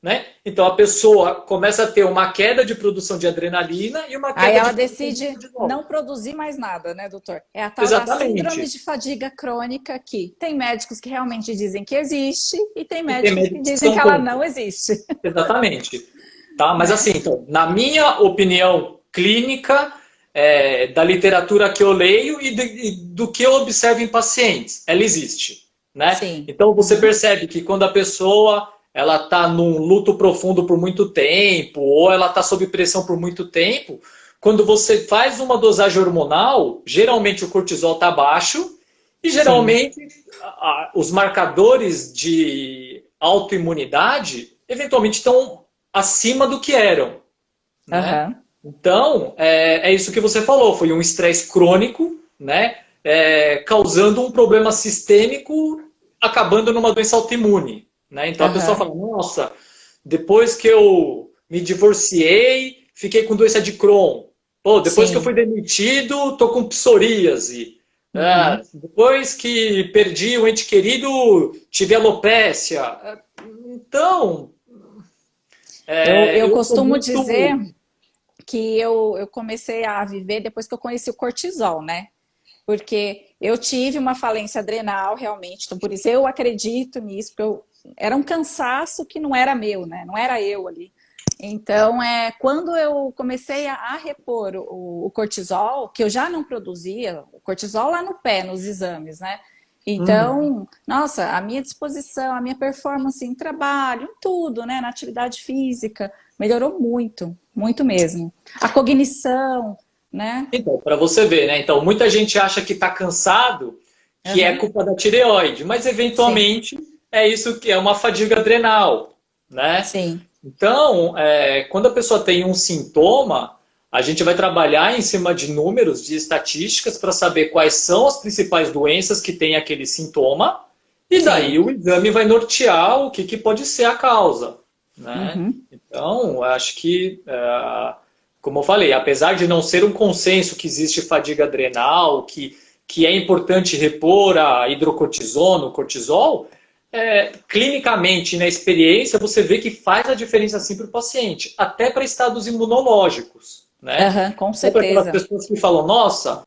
né? Então a pessoa começa a ter uma queda de produção de adrenalina e uma Aí queda de ela produção de decide cortisol. não produzir mais nada, né, doutor? É a tal da síndrome Exatamente. de fadiga crônica que tem médicos que realmente dizem que existe e tem E tem médicos que médicos que dizem que são ela contra. não existe, Exatamente. Tá? Mas né? assim, então, na minha opinião clínica, da literatura que eu leio e do que eu observo em pacientes, ela existe. Né? Sim. Então você Uhum. percebe que quando a pessoa ela está num luto profundo por muito tempo, ou ela está sob pressão por muito tempo, quando você faz uma dosagem hormonal, geralmente o cortisol está baixo e Sim. geralmente os marcadores de autoimunidade eventualmente estão acima do que eram, né? Aham. Então, é isso que você falou, foi um estresse crônico, né? Causando um problema sistêmico, acabando numa doença autoimune, né? Então a pessoa Aham. fala, nossa, depois que eu me divorciei, fiquei com doença de Crohn. Pô, depois que eu fui Sim. demitido, tô com psoríase. Uhum. Depois que perdi o ente querido, tive alopécia. Então, Eu eu sou costumo dizer muito. que eu comecei a viver depois que eu conheci o cortisol, né? Porque eu tive uma falência adrenal realmente, então por isso eu acredito nisso, porque era um cansaço que não era meu, né? Não era eu ali. Então, quando eu comecei a repor o cortisol, que eu já não produzia, o cortisol lá no pé, nos exames, né? Uhum. Então, nossa, a minha disposição, a minha performance em trabalho, em tudo, né? Na atividade física, melhorou muito, muito mesmo. A cognição, né? Então, para você ver, né? Então, muita gente acha que está cansado, que é Aham. culpa da tireoide, mas Sim, eventualmente é isso que é uma fadiga adrenal, né? sim. Então, quando a pessoa tem um sintoma, A gente vai trabalhar em cima de números, de estatísticas, para saber quais são as principais doenças que têm aquele sintoma, e daí Sim. o exame vai nortear o que pode ser a causa, né? Uhum. Então, acho que, como eu falei, apesar de não ser um consenso que existe fadiga adrenal, que é importante repor a hidrocortisona, o cortisol, clinicamente, na experiência, você vê que faz a diferença sim para o paciente, até para estados imunológicos, né? Aham, com Então, para aquelas certeza. pessoas que falam, nossa,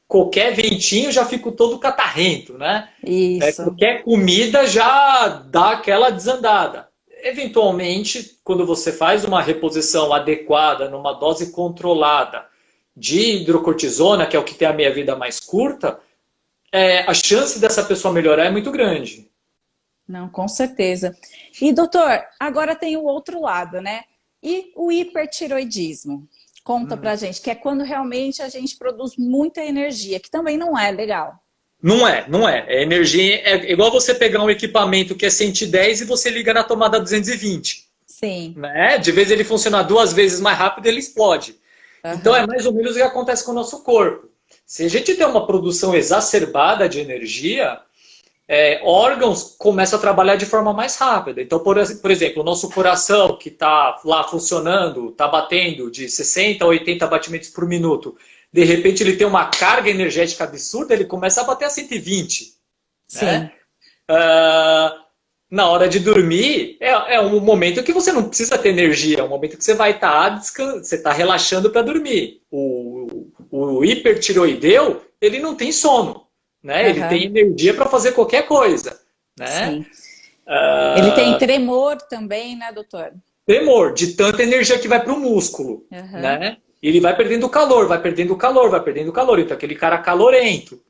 qualquer ventinho já fico todo catarrento, né? Isso. Qualquer comida já dá aquela desandada. Eventualmente, quando você faz uma reposição adequada, numa dose controlada de hidrocortisona, que é o que tem a meia-vida mais curta, a chance dessa pessoa melhorar é muito grande. Não, com certeza. E, doutor, agora tem o outro lado, né? E o hipertiroidismo? Conta pra gente, que é quando realmente a gente produz muita energia, que também não é legal. Não é, não é. É energia, é igual você pegar um equipamento que é 110 e você liga na tomada 220. Sim. Né? De vez ele funcionar 2 vezes mais rápido, ele explode. Então é Aham. mais ou menos o que acontece com o nosso corpo. Se a gente tem uma produção exacerbada de energia, órgãos começam a trabalhar de forma mais rápida. Então, por exemplo, o nosso coração, que está lá funcionando, está batendo de 60 a 80 batimentos por minuto, de repente ele tem uma carga energética absurda, ele começa a bater a 120. Né? Sim. Na hora de dormir, é um momento que você não precisa ter energia, é um momento que você vai estar você está relaxando para dormir. O hipertiroideu, ele não tem sono, né? Ele tem Aham. energia para fazer qualquer coisa, né? Sim. Ele tem tremor também, né, doutor? Tremor, de tanta energia que vai para o músculo, Aham. né? Ele vai perdendo calor, vai perdendo calor, vai perdendo calor. Então, aquele cara calorento.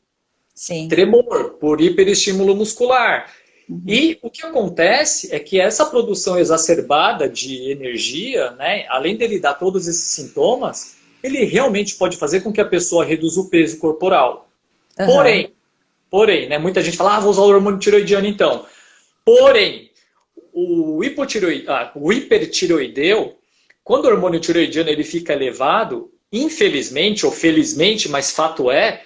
Sim. Tremor, por hiperestímulo muscular. Uhum. E o que acontece é que essa produção exacerbada de energia, né, além dele dar todos esses sintomas, ele realmente pode fazer com que a pessoa reduza o peso corporal. Aham. Porém, né, muita gente fala, vou usar o hormônio tiroidiano então. Porém, o hipertiroideu, quando o hormônio tiroidiano ele fica elevado, infelizmente ou felizmente, mas fato é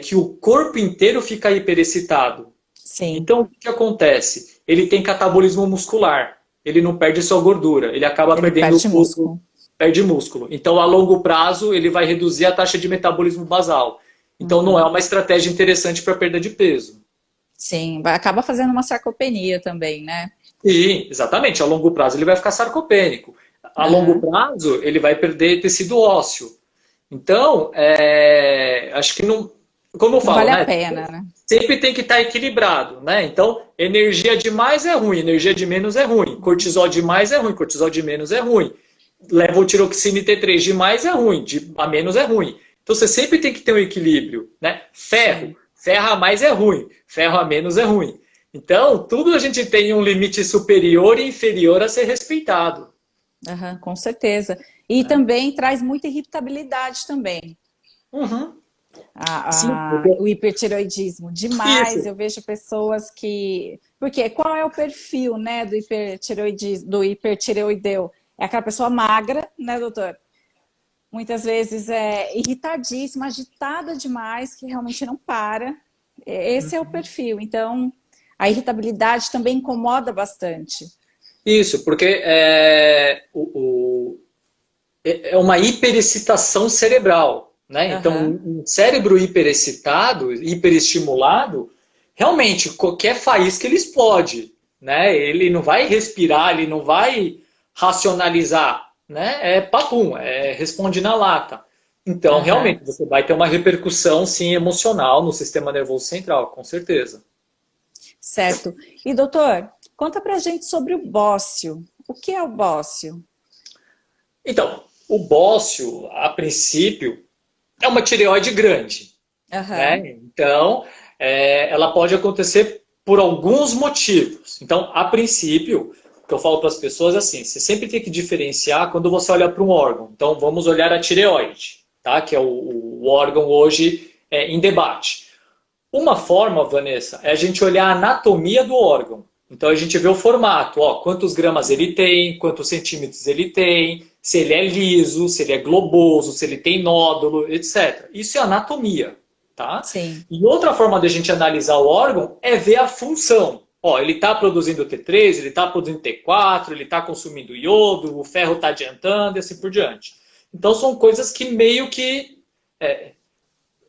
que o corpo inteiro fica hiperexcitado. Sim. Então, o que acontece? Ele tem catabolismo muscular. Ele não perde sua gordura. Ele acaba Ele perdendo perde músculo. perde músculo. Então, a longo prazo, ele vai reduzir a taxa de metabolismo basal. Então, não é Uhum. uma estratégia interessante para perda de peso. Sim. Acaba fazendo uma sarcopenia também, né? E, exatamente, a longo prazo ele vai ficar sarcopênico. A longo Aham. prazo, ele vai perder tecido ósseo. Então, acho que não. Como eu Não falo, vale a né? pena, né? Sempre tem que estar equilibrado, né? Então, energia demais é ruim, energia de menos é ruim, cortisol demais é ruim, cortisol de menos é ruim, levotiroxina e T3 demais é ruim, de a menos é ruim. Então, você sempre tem que ter um equilíbrio, né? Ferro, Sim. ferro a mais é ruim, ferro a menos é ruim. Então, tudo a gente tem um limite superior e inferior a ser respeitado. Aham, com certeza. E Né? também traz muita irritabilidade também. Uhum. Sim, O hipertiroidismo. Demais. isso. Eu vejo pessoas que. Porque qual é o perfil, né, do hipertireoideu? É aquela pessoa magra, né, doutor? Muitas vezes é irritadíssima, agitada demais, que realmente não para. Esse é o perfil. Então, a irritabilidade também incomoda bastante. Isso, porque é uma hiperexcitação cerebral. Né? Então, Aham, um cérebro hiperexcitado, hiperestimulado, realmente, qualquer faísca ele explode. Né? Ele não vai respirar, ele não vai racionalizar. Né? É papum, responde na lata. Então, aham. realmente, você vai ter uma repercussão, sim, emocional no sistema nervoso central, com certeza. Certo. E, doutor, conta pra gente sobre o bócio. O que é o bócio? Então, o bócio, a princípio, é uma tireoide grande. Né? Aham, Então, ela pode acontecer por alguns motivos. Então, a princípio, o que eu falo para as pessoas é assim: você sempre tem que diferenciar quando você olha para um órgão. Então, vamos olhar a tireoide, tá? Que é o órgão hoje em debate. Uma forma, Vanessa, é a gente olhar a anatomia do órgão. Então a gente vê o formato, ó, quantos gramas ele tem, quantos centímetros ele tem, se ele é liso, se ele é globoso, se ele tem nódulo, etc. Isso é anatomia, tá? Sim. E outra forma de a gente analisar o órgão é ver a função. Ó, ele está produzindo T3, ele está produzindo T4, ele está consumindo iodo, o ferro está adiantando e assim por diante. Então são coisas que meio que,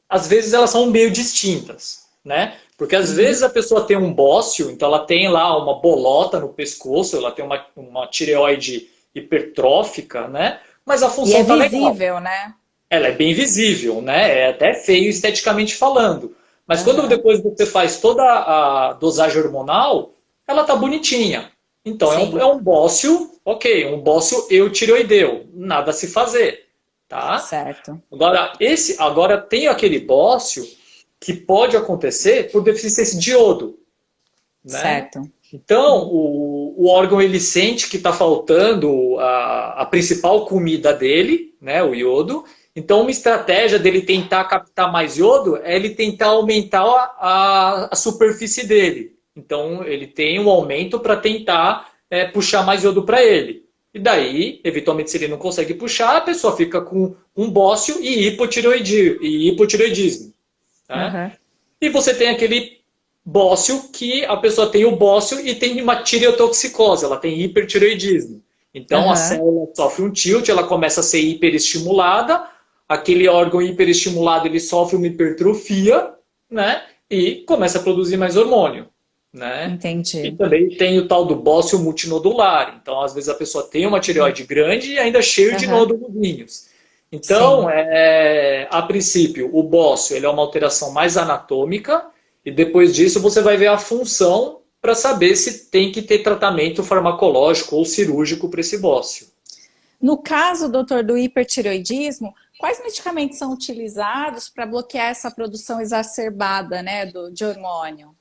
às vezes elas são meio distintas, né? Porque às vezes a pessoa tem um bócio, então ela tem lá uma bolota no pescoço, ela tem uma tireoide hipertrófica, né? Mas a E é função tá legal. visível, né? Ela é bem visível, né? É até feio esteticamente falando. Mas quando Aham. depois você faz toda a dosagem hormonal, ela tá bonitinha. Então Sim, é um bócio, ok, um bócio eutireoideu, nada a se fazer, tá? certo. Agora tem aquele bócio que pode acontecer por deficiência de iodo, né? Certo. Então, o órgão ele sente que está faltando a principal comida dele, né, o iodo. Então, uma estratégia dele tentar captar mais iodo é ele tentar aumentar a superfície dele. Então, ele tem um aumento para tentar puxar mais iodo para ele. E daí, eventualmente, se ele não consegue puxar, a pessoa fica com um bócio e hipotireoidismo. Né? Aham. E você tem aquele bócio que a pessoa tem o bócio e tem uma tireotoxicose, ela tem hipertireoidismo. Então a Aham. célula sofre um tilt, ela começa a ser hiperestimulada, aquele órgão hiperestimulado ele sofre uma hipertrofia, né? E começa a produzir mais hormônio, né? E Entendi. também tem o tal do bócio multinodular. Então, às vezes a pessoa tem uma tireoide grande e ainda cheio de Aham. nódulos. Então, Sim. a princípio, o bócio ele é uma alteração mais anatômica e depois disso você vai ver a função para saber se tem que ter tratamento farmacológico ou cirúrgico para esse bócio. No caso, doutor, do hipertireoidismo, quais medicamentos são utilizados para bloquear essa produção exacerbada, né, de hormônio?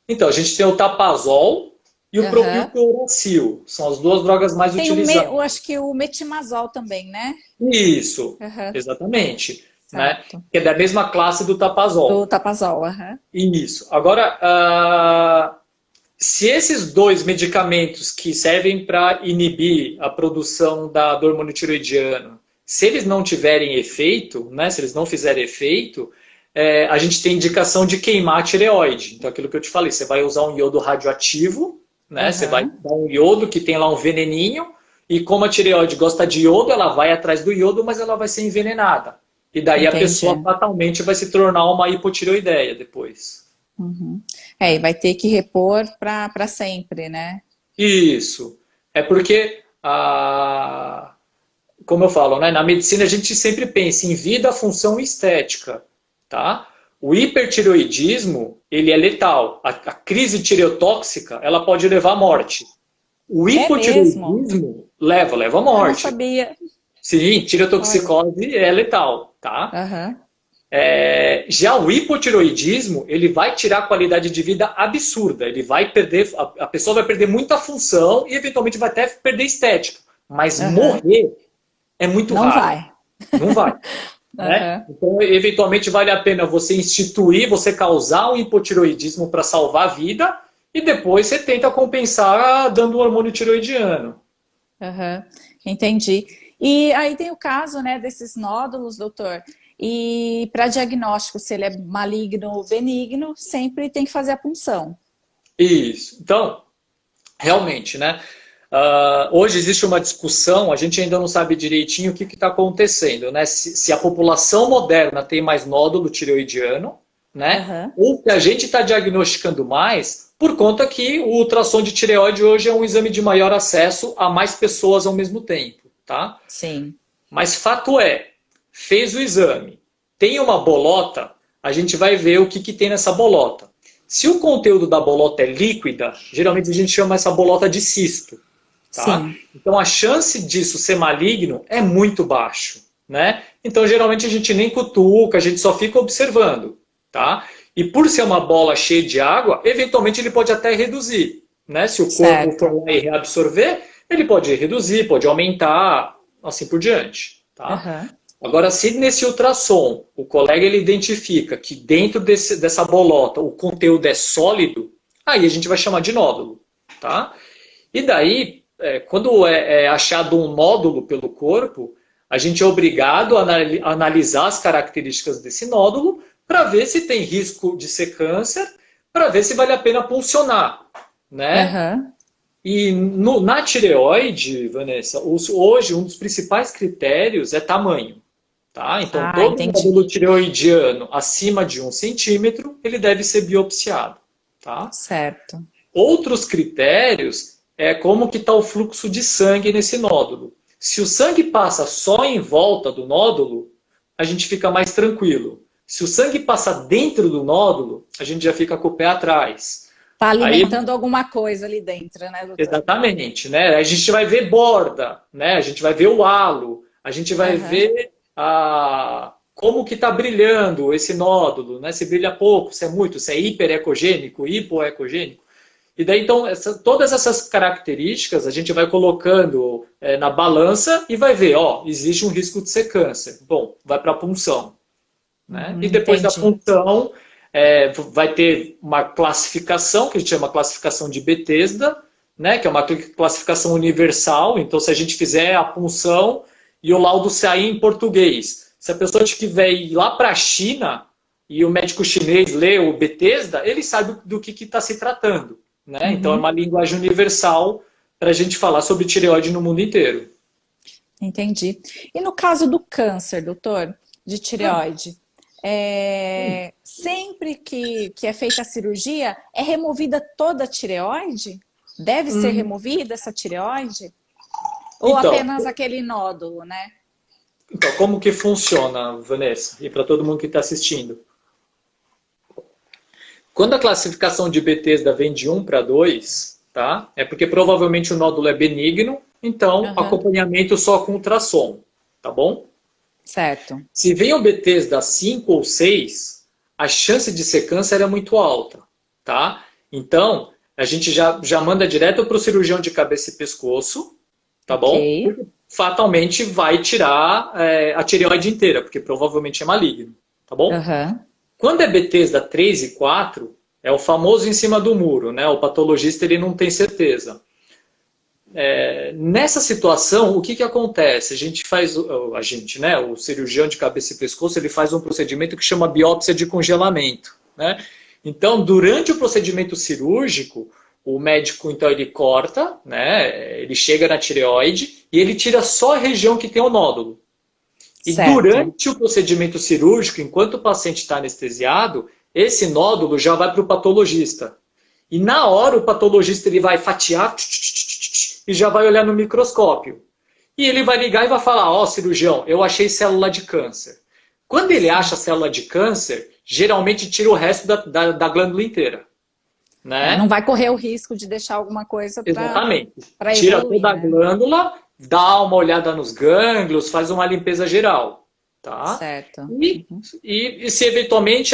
Então, a gente tem o tapazol e o Aham. propilcloracil. São as duas drogas mais Tem utilizadas. eu acho que o metimazol também, né? Isso, Aham. exatamente. Né? Certo. Que é da mesma classe do Do tapazol. tapazol, aham. Isso. Agora, se esses dois medicamentos que servem para inibir a produção do hormônio tiroidiano, se eles não tiverem efeito, né, se eles não fizerem efeito, a gente tem indicação de queimar a tireoide. Então, aquilo que eu te falei, você vai usar um iodo radioativo, né, você vai Aham. dar um iodo que tem lá um veneninho, e como a tireoide gosta de iodo, ela vai atrás do iodo, mas ela vai ser envenenada. E daí a pessoa Entendi. fatalmente vai se tornar uma hipotireoideia depois. Uhum. É, e vai ter que repor para sempre, né? Isso. É porque, como eu falo, né, na medicina a gente sempre pensa em vida, função e estética. Tá? O hipertireoidismo, ele é letal. A crise tireotóxica, ela pode levar à morte. O É mesmo? hipotireoidismo leva à Eu não morte. sabia. Sim, Olha. tireotoxicose é letal, tá? Aham. Já o hipotireoidismo, ele vai tirar a qualidade de vida absurda. Ele vai perder, a pessoa vai perder muita função e eventualmente vai até perder estética. Mas Aham. morrer é muito Não raro. vai. Não vai. Né? Aham. Então, eventualmente, vale a pena você instituir, você causar um hipotireoidismo para salvar a vida e depois você tenta compensar dando o hormônio tireoidiano. Aham. Entendi. E aí tem o caso, né, desses nódulos, doutor. E para diagnóstico, se ele é maligno ou benigno, sempre tem que fazer a punção. Isso. Então, realmente, né? Hoje existe uma discussão, a gente ainda não sabe direitinho o que está acontecendo, né? Se a população moderna tem mais nódulo tireoidiano, né? Aham. Ou que a gente está diagnosticando mais por conta que o ultrassom de tireoide hoje é um exame de maior acesso a mais pessoas ao mesmo tempo, tá? Sim. Mas fato é, fez o exame, tem uma bolota, a gente vai ver o que tem nessa bolota. Se o conteúdo da bolota é líquida, geralmente a gente chama essa bolota de cisto. Tá? Sim. Então a chance disso ser maligno é muito baixo. Né? Então geralmente a gente nem cutuca, a gente só fica observando. Tá? E por ser uma bola cheia de água, eventualmente ele pode até reduzir. Né? Se o corpo for Certo. lá e reabsorver, ele pode reduzir, pode aumentar, assim por diante. Tá? Aham. Agora, se nesse ultrassom o colega ele identifica que dentro dessa bolota o conteúdo é sólido, aí a gente vai chamar de nódulo, tá? E daí, quando é achado um nódulo pelo corpo, a gente é obrigado a analisar as características desse nódulo para ver se tem risco de ser câncer, para ver se vale a pena puncionar, né? Aham. E na tireoide, Vanessa, hoje um dos principais critérios é tamanho. Tá? Então, Ah, todo entendi. nódulo tireoidiano acima de 1 centímetro, ele deve ser biopsiado. Tá? Certo. Outros critérios é como que está o fluxo de sangue nesse nódulo. Se o sangue passa só em volta do nódulo, a gente fica mais tranquilo. Se o sangue passa dentro do nódulo, a gente já fica com o pé atrás. Tá Aí, alimentando alguma coisa ali dentro, né, doutor? exatamente, né? A gente vai ver borda, né? A gente vai ver o halo, a gente vai Aham. ver como que está brilhando esse nódulo, né? Se brilha pouco, se é muito, se é hiperecogênico, hipoecogênico. E daí, então, todas essas características a gente vai colocando na balança e vai ver, ó, existe um risco de ser câncer. Bom, vai para a punção. Né? E depois da Entendi. punção, vai ter uma classificação, que a gente chama classificação de Bethesda, né? Que é uma classificação universal. Então, se a gente fizer a punção e o laudo sair em português, se a pessoa tiver ir lá para a China e o médico chinês lê o Bethesda, ele sabe do que está se tratando. Né? Então, é uma Uhum. linguagem universal para a gente falar sobre tireoide no mundo inteiro. Entendi. E no caso do câncer, doutor, de tireoide, sempre que é feita a cirurgia, é removida toda a tireoide? Deve ser Hum, removida essa tireoide? Ou Então, apenas aquele nódulo, né? então, como que funciona, Vanessa? E para todo mundo que está assistindo. Quando a classificação de Bethesda vem de 1 para 2, tá? É porque provavelmente o nódulo é benigno, então Aham. acompanhamento só com ultrassom, tá bom? Certo. Se vem o Bethesda 5 ou 6, a chance de ser câncer é muito alta, tá? Então, a gente já manda direto para o cirurgião de cabeça e pescoço, tá Ok. bom? Porque fatalmente vai tirar a tireoide inteira, porque provavelmente é maligno, tá bom? Aham. Quando é Bethesda 3 e 4, é o famoso em cima do muro, né? O patologista ele não tem certeza. Nessa situação, o que acontece? Né? O cirurgião de cabeça e pescoço, ele faz um procedimento que chama biópsia de congelamento, né? Então, durante o procedimento cirúrgico, o médico então ele corta, né? Ele chega na tireoide e ele tira só a região que tem o nódulo. E Certo. durante o procedimento cirúrgico, enquanto o paciente está anestesiado, esse nódulo já vai para o patologista. E na hora o patologista ele vai fatiar e já vai olhar no microscópio. E ele vai ligar e vai falar, ó, cirurgião, eu achei célula de câncer. Quando ele acha célula de câncer, geralmente tira o resto da glândula inteira. Não Né? vai correr o risco de deixar alguma coisa Exatamente. para Tira evoluir, toda a né? glândula, dá uma olhada nos gânglios, faz uma limpeza geral. Tá? Certo. E se eventualmente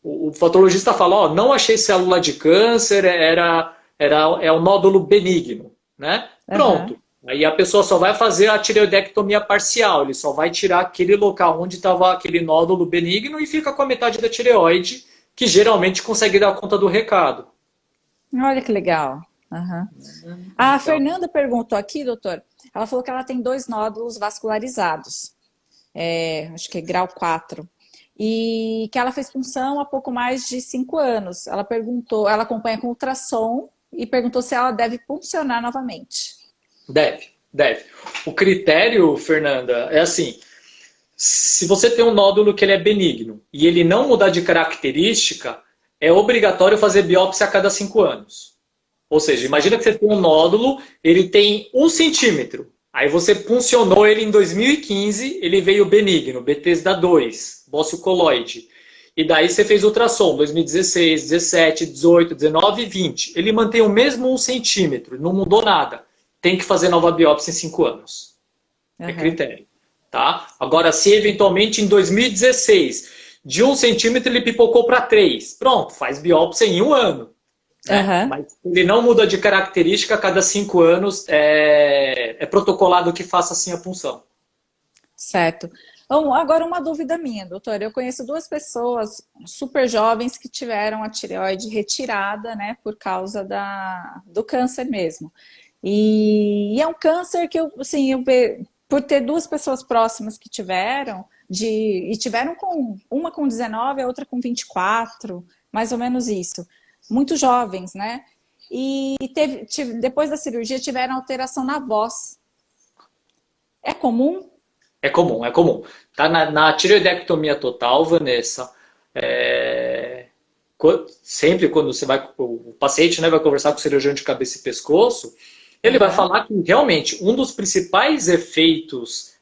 o patologista fala, ó, não achei célula de câncer, é um nódulo benigno, né? Aham. Pronto. Aí a pessoa só vai fazer a tireoidectomia parcial, ele só vai tirar aquele local onde estava aquele nódulo benigno e fica com a metade da tireoide, que geralmente consegue dar conta do recado. Olha que legal. Aham. A Então, Fernanda perguntou aqui, doutor, ela falou que ela tem dois nódulos vascularizados, acho que é grau 4, e que ela fez punção há pouco mais de 5 anos. Ela perguntou, ela acompanha com ultrassom e perguntou se ela deve puncionar novamente. deve. O critério, Fernanda, é assim, se você tem um nódulo que ele é benigno e ele não mudar de característica, é obrigatório fazer biópsia a cada 5 anos. Ou seja, imagina que você tem um nódulo, ele tem 1 centímetro. Aí você puncionou ele em 2015, ele veio benigno, Bethesda 2, bócio coloide. E daí você fez ultrassom, 2016, 17, 18, 19 e 20. Ele mantém o mesmo 1 centímetro, não mudou nada. Tem que fazer nova biópsia em 5 anos. É Aham. critério. Tá? Agora, se eventualmente em 2016, de 1 centímetro ele pipocou para 3, pronto, faz biópsia em 1 ano. Né? Aham. Mas ele não muda de característica a cada 5 anos, é protocolado que faça assim a punção. Certo. Agora uma dúvida minha, doutora. Eu conheço duas pessoas super jovens que tiveram a tireoide retirada, né, por causa do câncer mesmo. E é um câncer que eu, assim, por ter duas pessoas próximas que tiveram, e tiveram com uma com 19, a outra com 24, mais ou menos isso. Muito jovens, né? E depois da cirurgia tiveram alteração na voz. É comum? É comum, é comum. Tá na tireoidectomia total, Vanessa, sempre quando você vai, o paciente, né, vai conversar com o cirurgião de cabeça e pescoço, ele vai falar que realmente um dos principais efeitos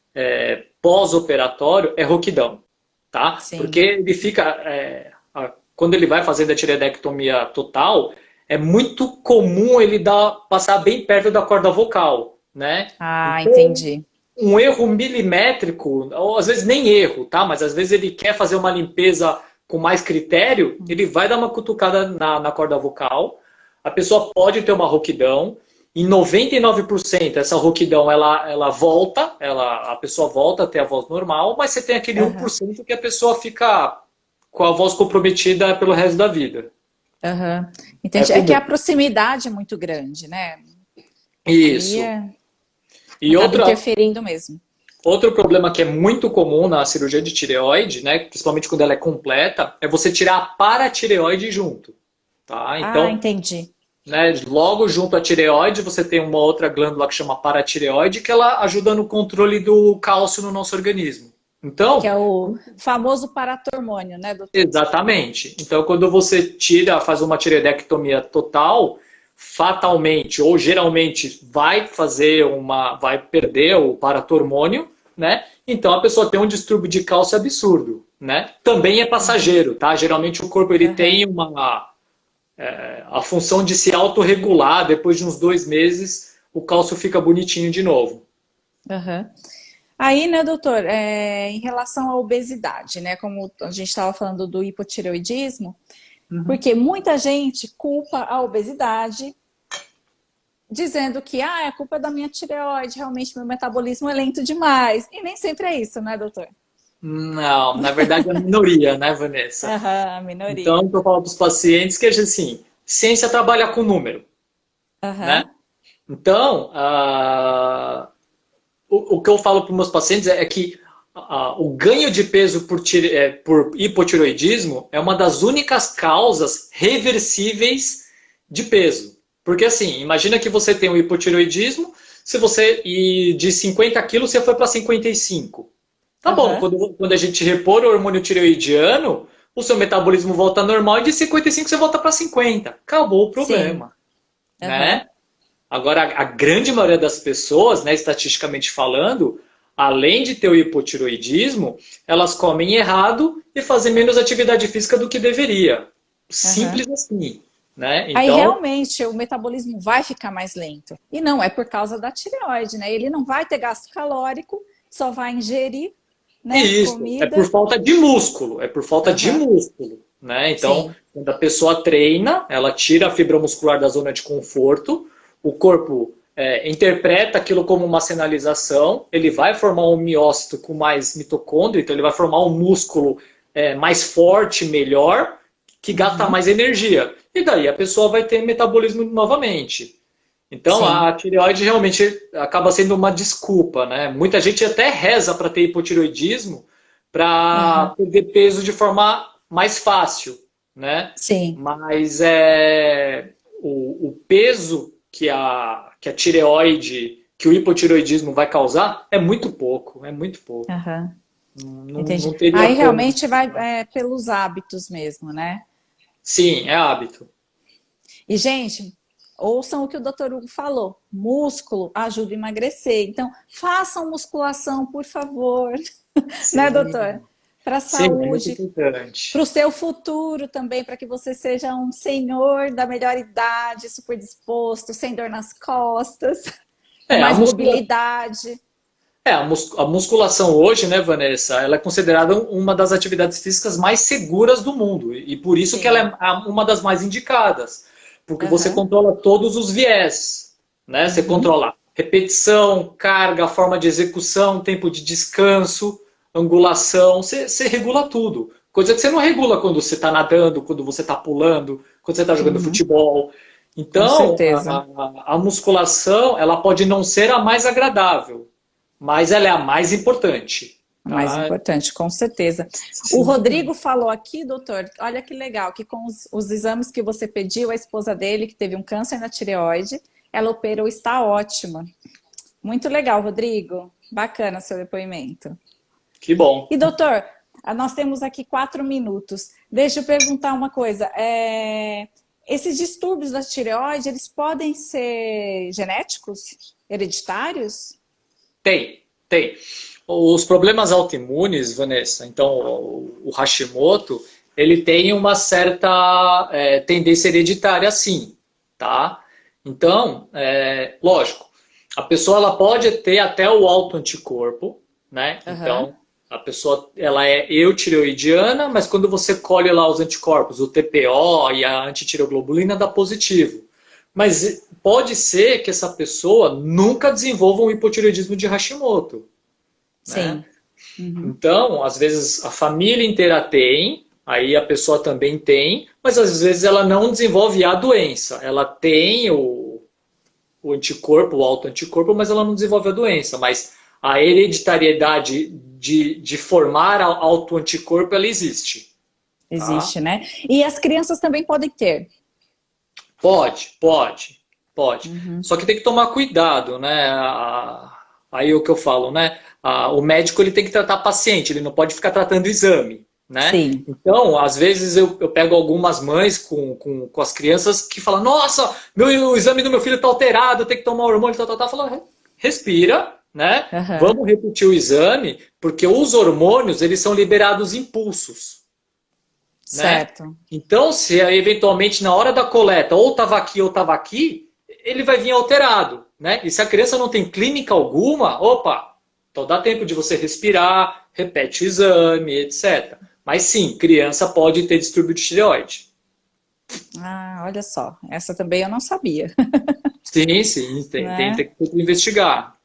pós-operatório é rouquidão, tá? Sim. Porque ele fica, quando ele vai fazendo a tireoidectomia total, é muito comum ele passar bem perto da corda vocal, né? Ah, Então, entendi. um erro milimétrico, ou às vezes nem erro, tá? Mas às vezes ele quer fazer uma limpeza com mais critério, ele vai dar uma cutucada na corda vocal, a pessoa pode ter uma rouquidão, em 99% essa rouquidão ela volta, a pessoa volta a ter a voz normal, mas você tem aquele 1% que a pessoa fica com a voz comprometida pelo resto da vida. Entendi. É que a proximidade é muito grande, né? Isso. E acaba interferindo mesmo. Outro problema que é muito comum na cirurgia de tireoide, né, principalmente quando ela é completa, é você tirar a paratireoide junto. Tá? Então, entendi. Né, logo junto à tireoide, você tem uma outra glândula que chama paratireoide, que ela ajuda no controle do cálcio no nosso organismo. Então, que é o famoso paratormônio, né, doutor? Exatamente. Então, quando você faz uma tireoidectomia total, fatalmente ou geralmente vai perder o paratormônio, né? Então a pessoa tem um distúrbio de cálcio absurdo, né? Também é passageiro, tá? Geralmente o corpo ele tem a função de se autorregular. Depois de uns 2 meses, o cálcio fica bonitinho de novo. Aí, né, doutor, em relação à obesidade, né, como a gente estava falando do hipotireoidismo, porque muita gente culpa a obesidade dizendo que a culpa é da minha tireoide, realmente meu metabolismo é lento demais. E nem sempre é isso, né, doutor? Não, na verdade é a minoria, né, Vanessa? A minoria. Então, eu falo para os pacientes que, assim, ciência trabalha com número, né? Então, o que eu falo para os meus pacientes é que o ganho de peso por hipotireoidismo é uma das únicas causas reversíveis de peso. Porque assim, imagina que você tem um hipotireoidismo, e de 50 quilos você foi para 55. Tá bom, quando a gente repor o hormônio tireoidiano, o seu metabolismo volta ao normal e de 55 você volta para 50. Acabou o problema. Né? Agora, a grande maioria das pessoas, né, estatisticamente falando, além de ter o hipotireoidismo, elas comem errado e fazem menos atividade física do que deveria. Simples assim. Né? Então, aí realmente o metabolismo vai ficar mais lento. E não, é por causa da tireoide, né? Ele não vai ter gasto calórico, só vai ingerir, né, comida. É por falta de músculo, de músculo. Né? Então, quando a pessoa treina, ela tira a fibra muscular da zona de conforto, o corpo interpreta aquilo como uma sinalização, ele vai formar um miócito com mais mitocôndria, então ele vai formar um músculo mais forte, melhor, que gasta mais energia. E daí a pessoa vai ter metabolismo novamente. Então a tireoide realmente acaba sendo uma desculpa, né? Muita gente até reza para ter hipotireoidismo para perder peso de forma mais fácil, né? Mas o peso que a tireoide, que o hipotireoidismo vai causar é muito pouco, Entendi. Aí realmente vai pelos hábitos mesmo, né? Sim, é hábito. E, gente, ouçam o que o Dr. Hugo falou. Músculo ajuda a emagrecer. Então, façam musculação, por favor. Né, doutor? Para a saúde, para o seu futuro também, para que você seja um senhor da melhor idade, super disposto, sem dor nas costas, com mais mobilidade. A musculação hoje, né, Vanessa, ela é considerada uma das atividades físicas mais seguras do mundo. E por isso que ela é uma das mais indicadas. Porque você controla todos os viés. Né? Você controla repetição, carga, forma de execução, tempo de descanso. angulação, você regula tudo. Coisa que você não regula quando você está nadando, quando você está pulando, quando você está jogando Uhum, futebol. com Então, certeza. a musculação, ela pode não ser a mais agradável, mas ela é a mais importante, A mais tá? importante, com certeza. O Sim. Rodrigo falou aqui, doutor, olha que legal, que com os exames que você pediu, a esposa dele, que teve um câncer na tireoide, ela operou, está ótima. Muito legal, Rodrigo. Bacana seu depoimento. Que bom. E, doutor, nós temos aqui 4 minutos. Deixa eu perguntar uma coisa. Esses distúrbios da tireoide, eles podem ser genéticos? Hereditários? Tem. Os problemas autoimunes, Vanessa, então o Hashimoto, ele tem uma certa tendência hereditária, sim, tá? Então, lógico, a pessoa ela pode ter até o autoanticorpo, né? Aham. Então, a pessoa ela é eutireoidiana, mas quando você colhe lá os anticorpos, o TPO e a antitireoglobulina dá positivo. Mas pode ser que essa pessoa nunca desenvolva um hipotireoidismo de Hashimoto, né? Sim. Uhum. Então, às vezes a família inteira tem, aí a pessoa também tem, mas às vezes ela não desenvolve a doença. Ela tem o anticorpo, o autoanticorpo, mas ela não desenvolve a doença. Mas a hereditariedade de formar autoanticorpo, ela existe, tá? Existe, né? E as crianças também podem ter. Pode. Uhum. Só que tem que tomar cuidado, né? Aí é o que eu falo, né? O médico ele tem que tratar paciente, ele não pode ficar tratando exame, né? Sim. Então, às vezes eu pego algumas mães com as crianças que falam: Nossa, o exame do meu filho está alterado, eu tenho que tomar hormônio, tal. Fala, respira, né? Aham. Vamos repetir o exame, porque os hormônios eles são liberados em pulsos, né? Certo. Então, se eventualmente na hora da coleta ou estava aqui ou estava aqui, ele vai vir alterado, né? E se a criança não tem clínica alguma, opa, então dá tempo de você respirar, repete o exame, etc. Mas sim, criança pode ter distúrbio de tireoide. Ah, olha só. Essa também eu não sabia, Sim, tem né? que investigar.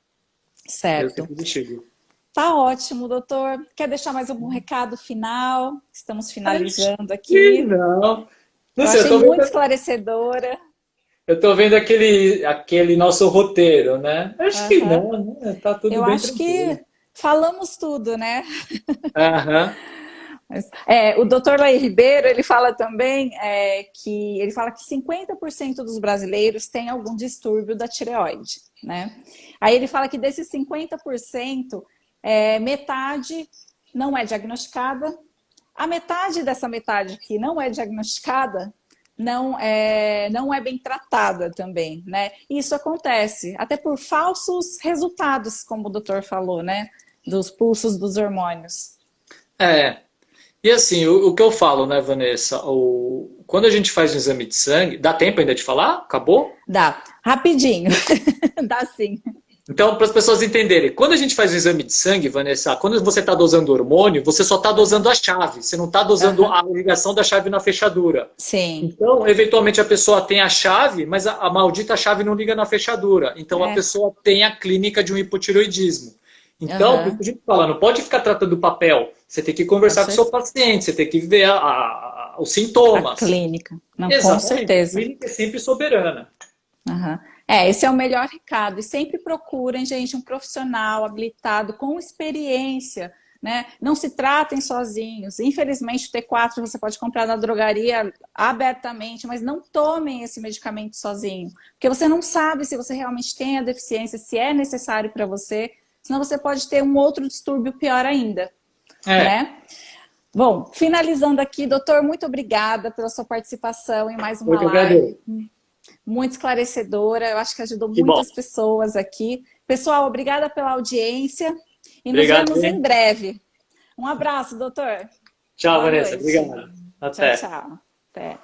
Eu Certo. sempre investigo. Tá ótimo, doutor. Quer deixar mais algum recado final? Estamos Acho finalizando que aqui. não. Não Eu sei, achei muito esclarecedora. eu tô vendo aquele nosso roteiro, né? Acho que Aham. não, né? Tá tudo Eu bem acho tranquilo. que falamos tudo, né? Aham. O doutor Laí Ribeiro, ele fala também ele fala que 50% dos brasileiros têm algum distúrbio da tireoide, né? Aí ele fala que desses 50%, metade não é diagnosticada. A metade dessa metade que não é diagnosticada não é bem tratada também, né? E isso acontece até por falsos resultados, como o doutor falou, né? Dos pulsos dos hormônios. É. E assim, o que eu falo, né, Vanessa? Quando a gente faz um exame de sangue, dá tempo ainda de falar? Acabou? Dá, rapidinho, dá sim. Então, para as pessoas entenderem, quando a gente faz o exame de sangue, Vanessa, quando você está dosando hormônio, você só está dosando a chave, você não está dosando Aham. a ligação da chave na fechadura. Sim, Então, eventualmente a pessoa tem a chave, mas a maldita chave não liga na fechadura. Então, a é, pessoa tem a clínica de um hipotiroidismo. Então, por isso aham, que a gente fala, não pode ficar tratando o papel. Você tem que com conversar com o seu certeza. paciente, você tem que ver os A sintomas. clínica, não, com Exatamente, a certeza. clínica é sempre soberana. Aham. Esse é o melhor recado. E sempre procurem, gente, um profissional habilitado, com experiência, né? Não se tratem sozinhos. Infelizmente, o T4 você pode comprar na drogaria abertamente, mas não tomem esse medicamento sozinho, porque você não sabe se você realmente tem a deficiência, se é necessário para você, senão você pode ter um outro distúrbio pior ainda, É, né? Bom, finalizando aqui, doutor, muito obrigada pela sua participação em mais eu uma que agradeço. live muito esclarecedora. Eu acho que ajudou Que bom. muitas pessoas aqui. Pessoal, obrigada pela audiência e nos Obrigado, vemos em hein? breve. Um abraço, doutor. Tchau, Boa Vanessa. noite. Obrigado. Tchau, Até. tchau. Até.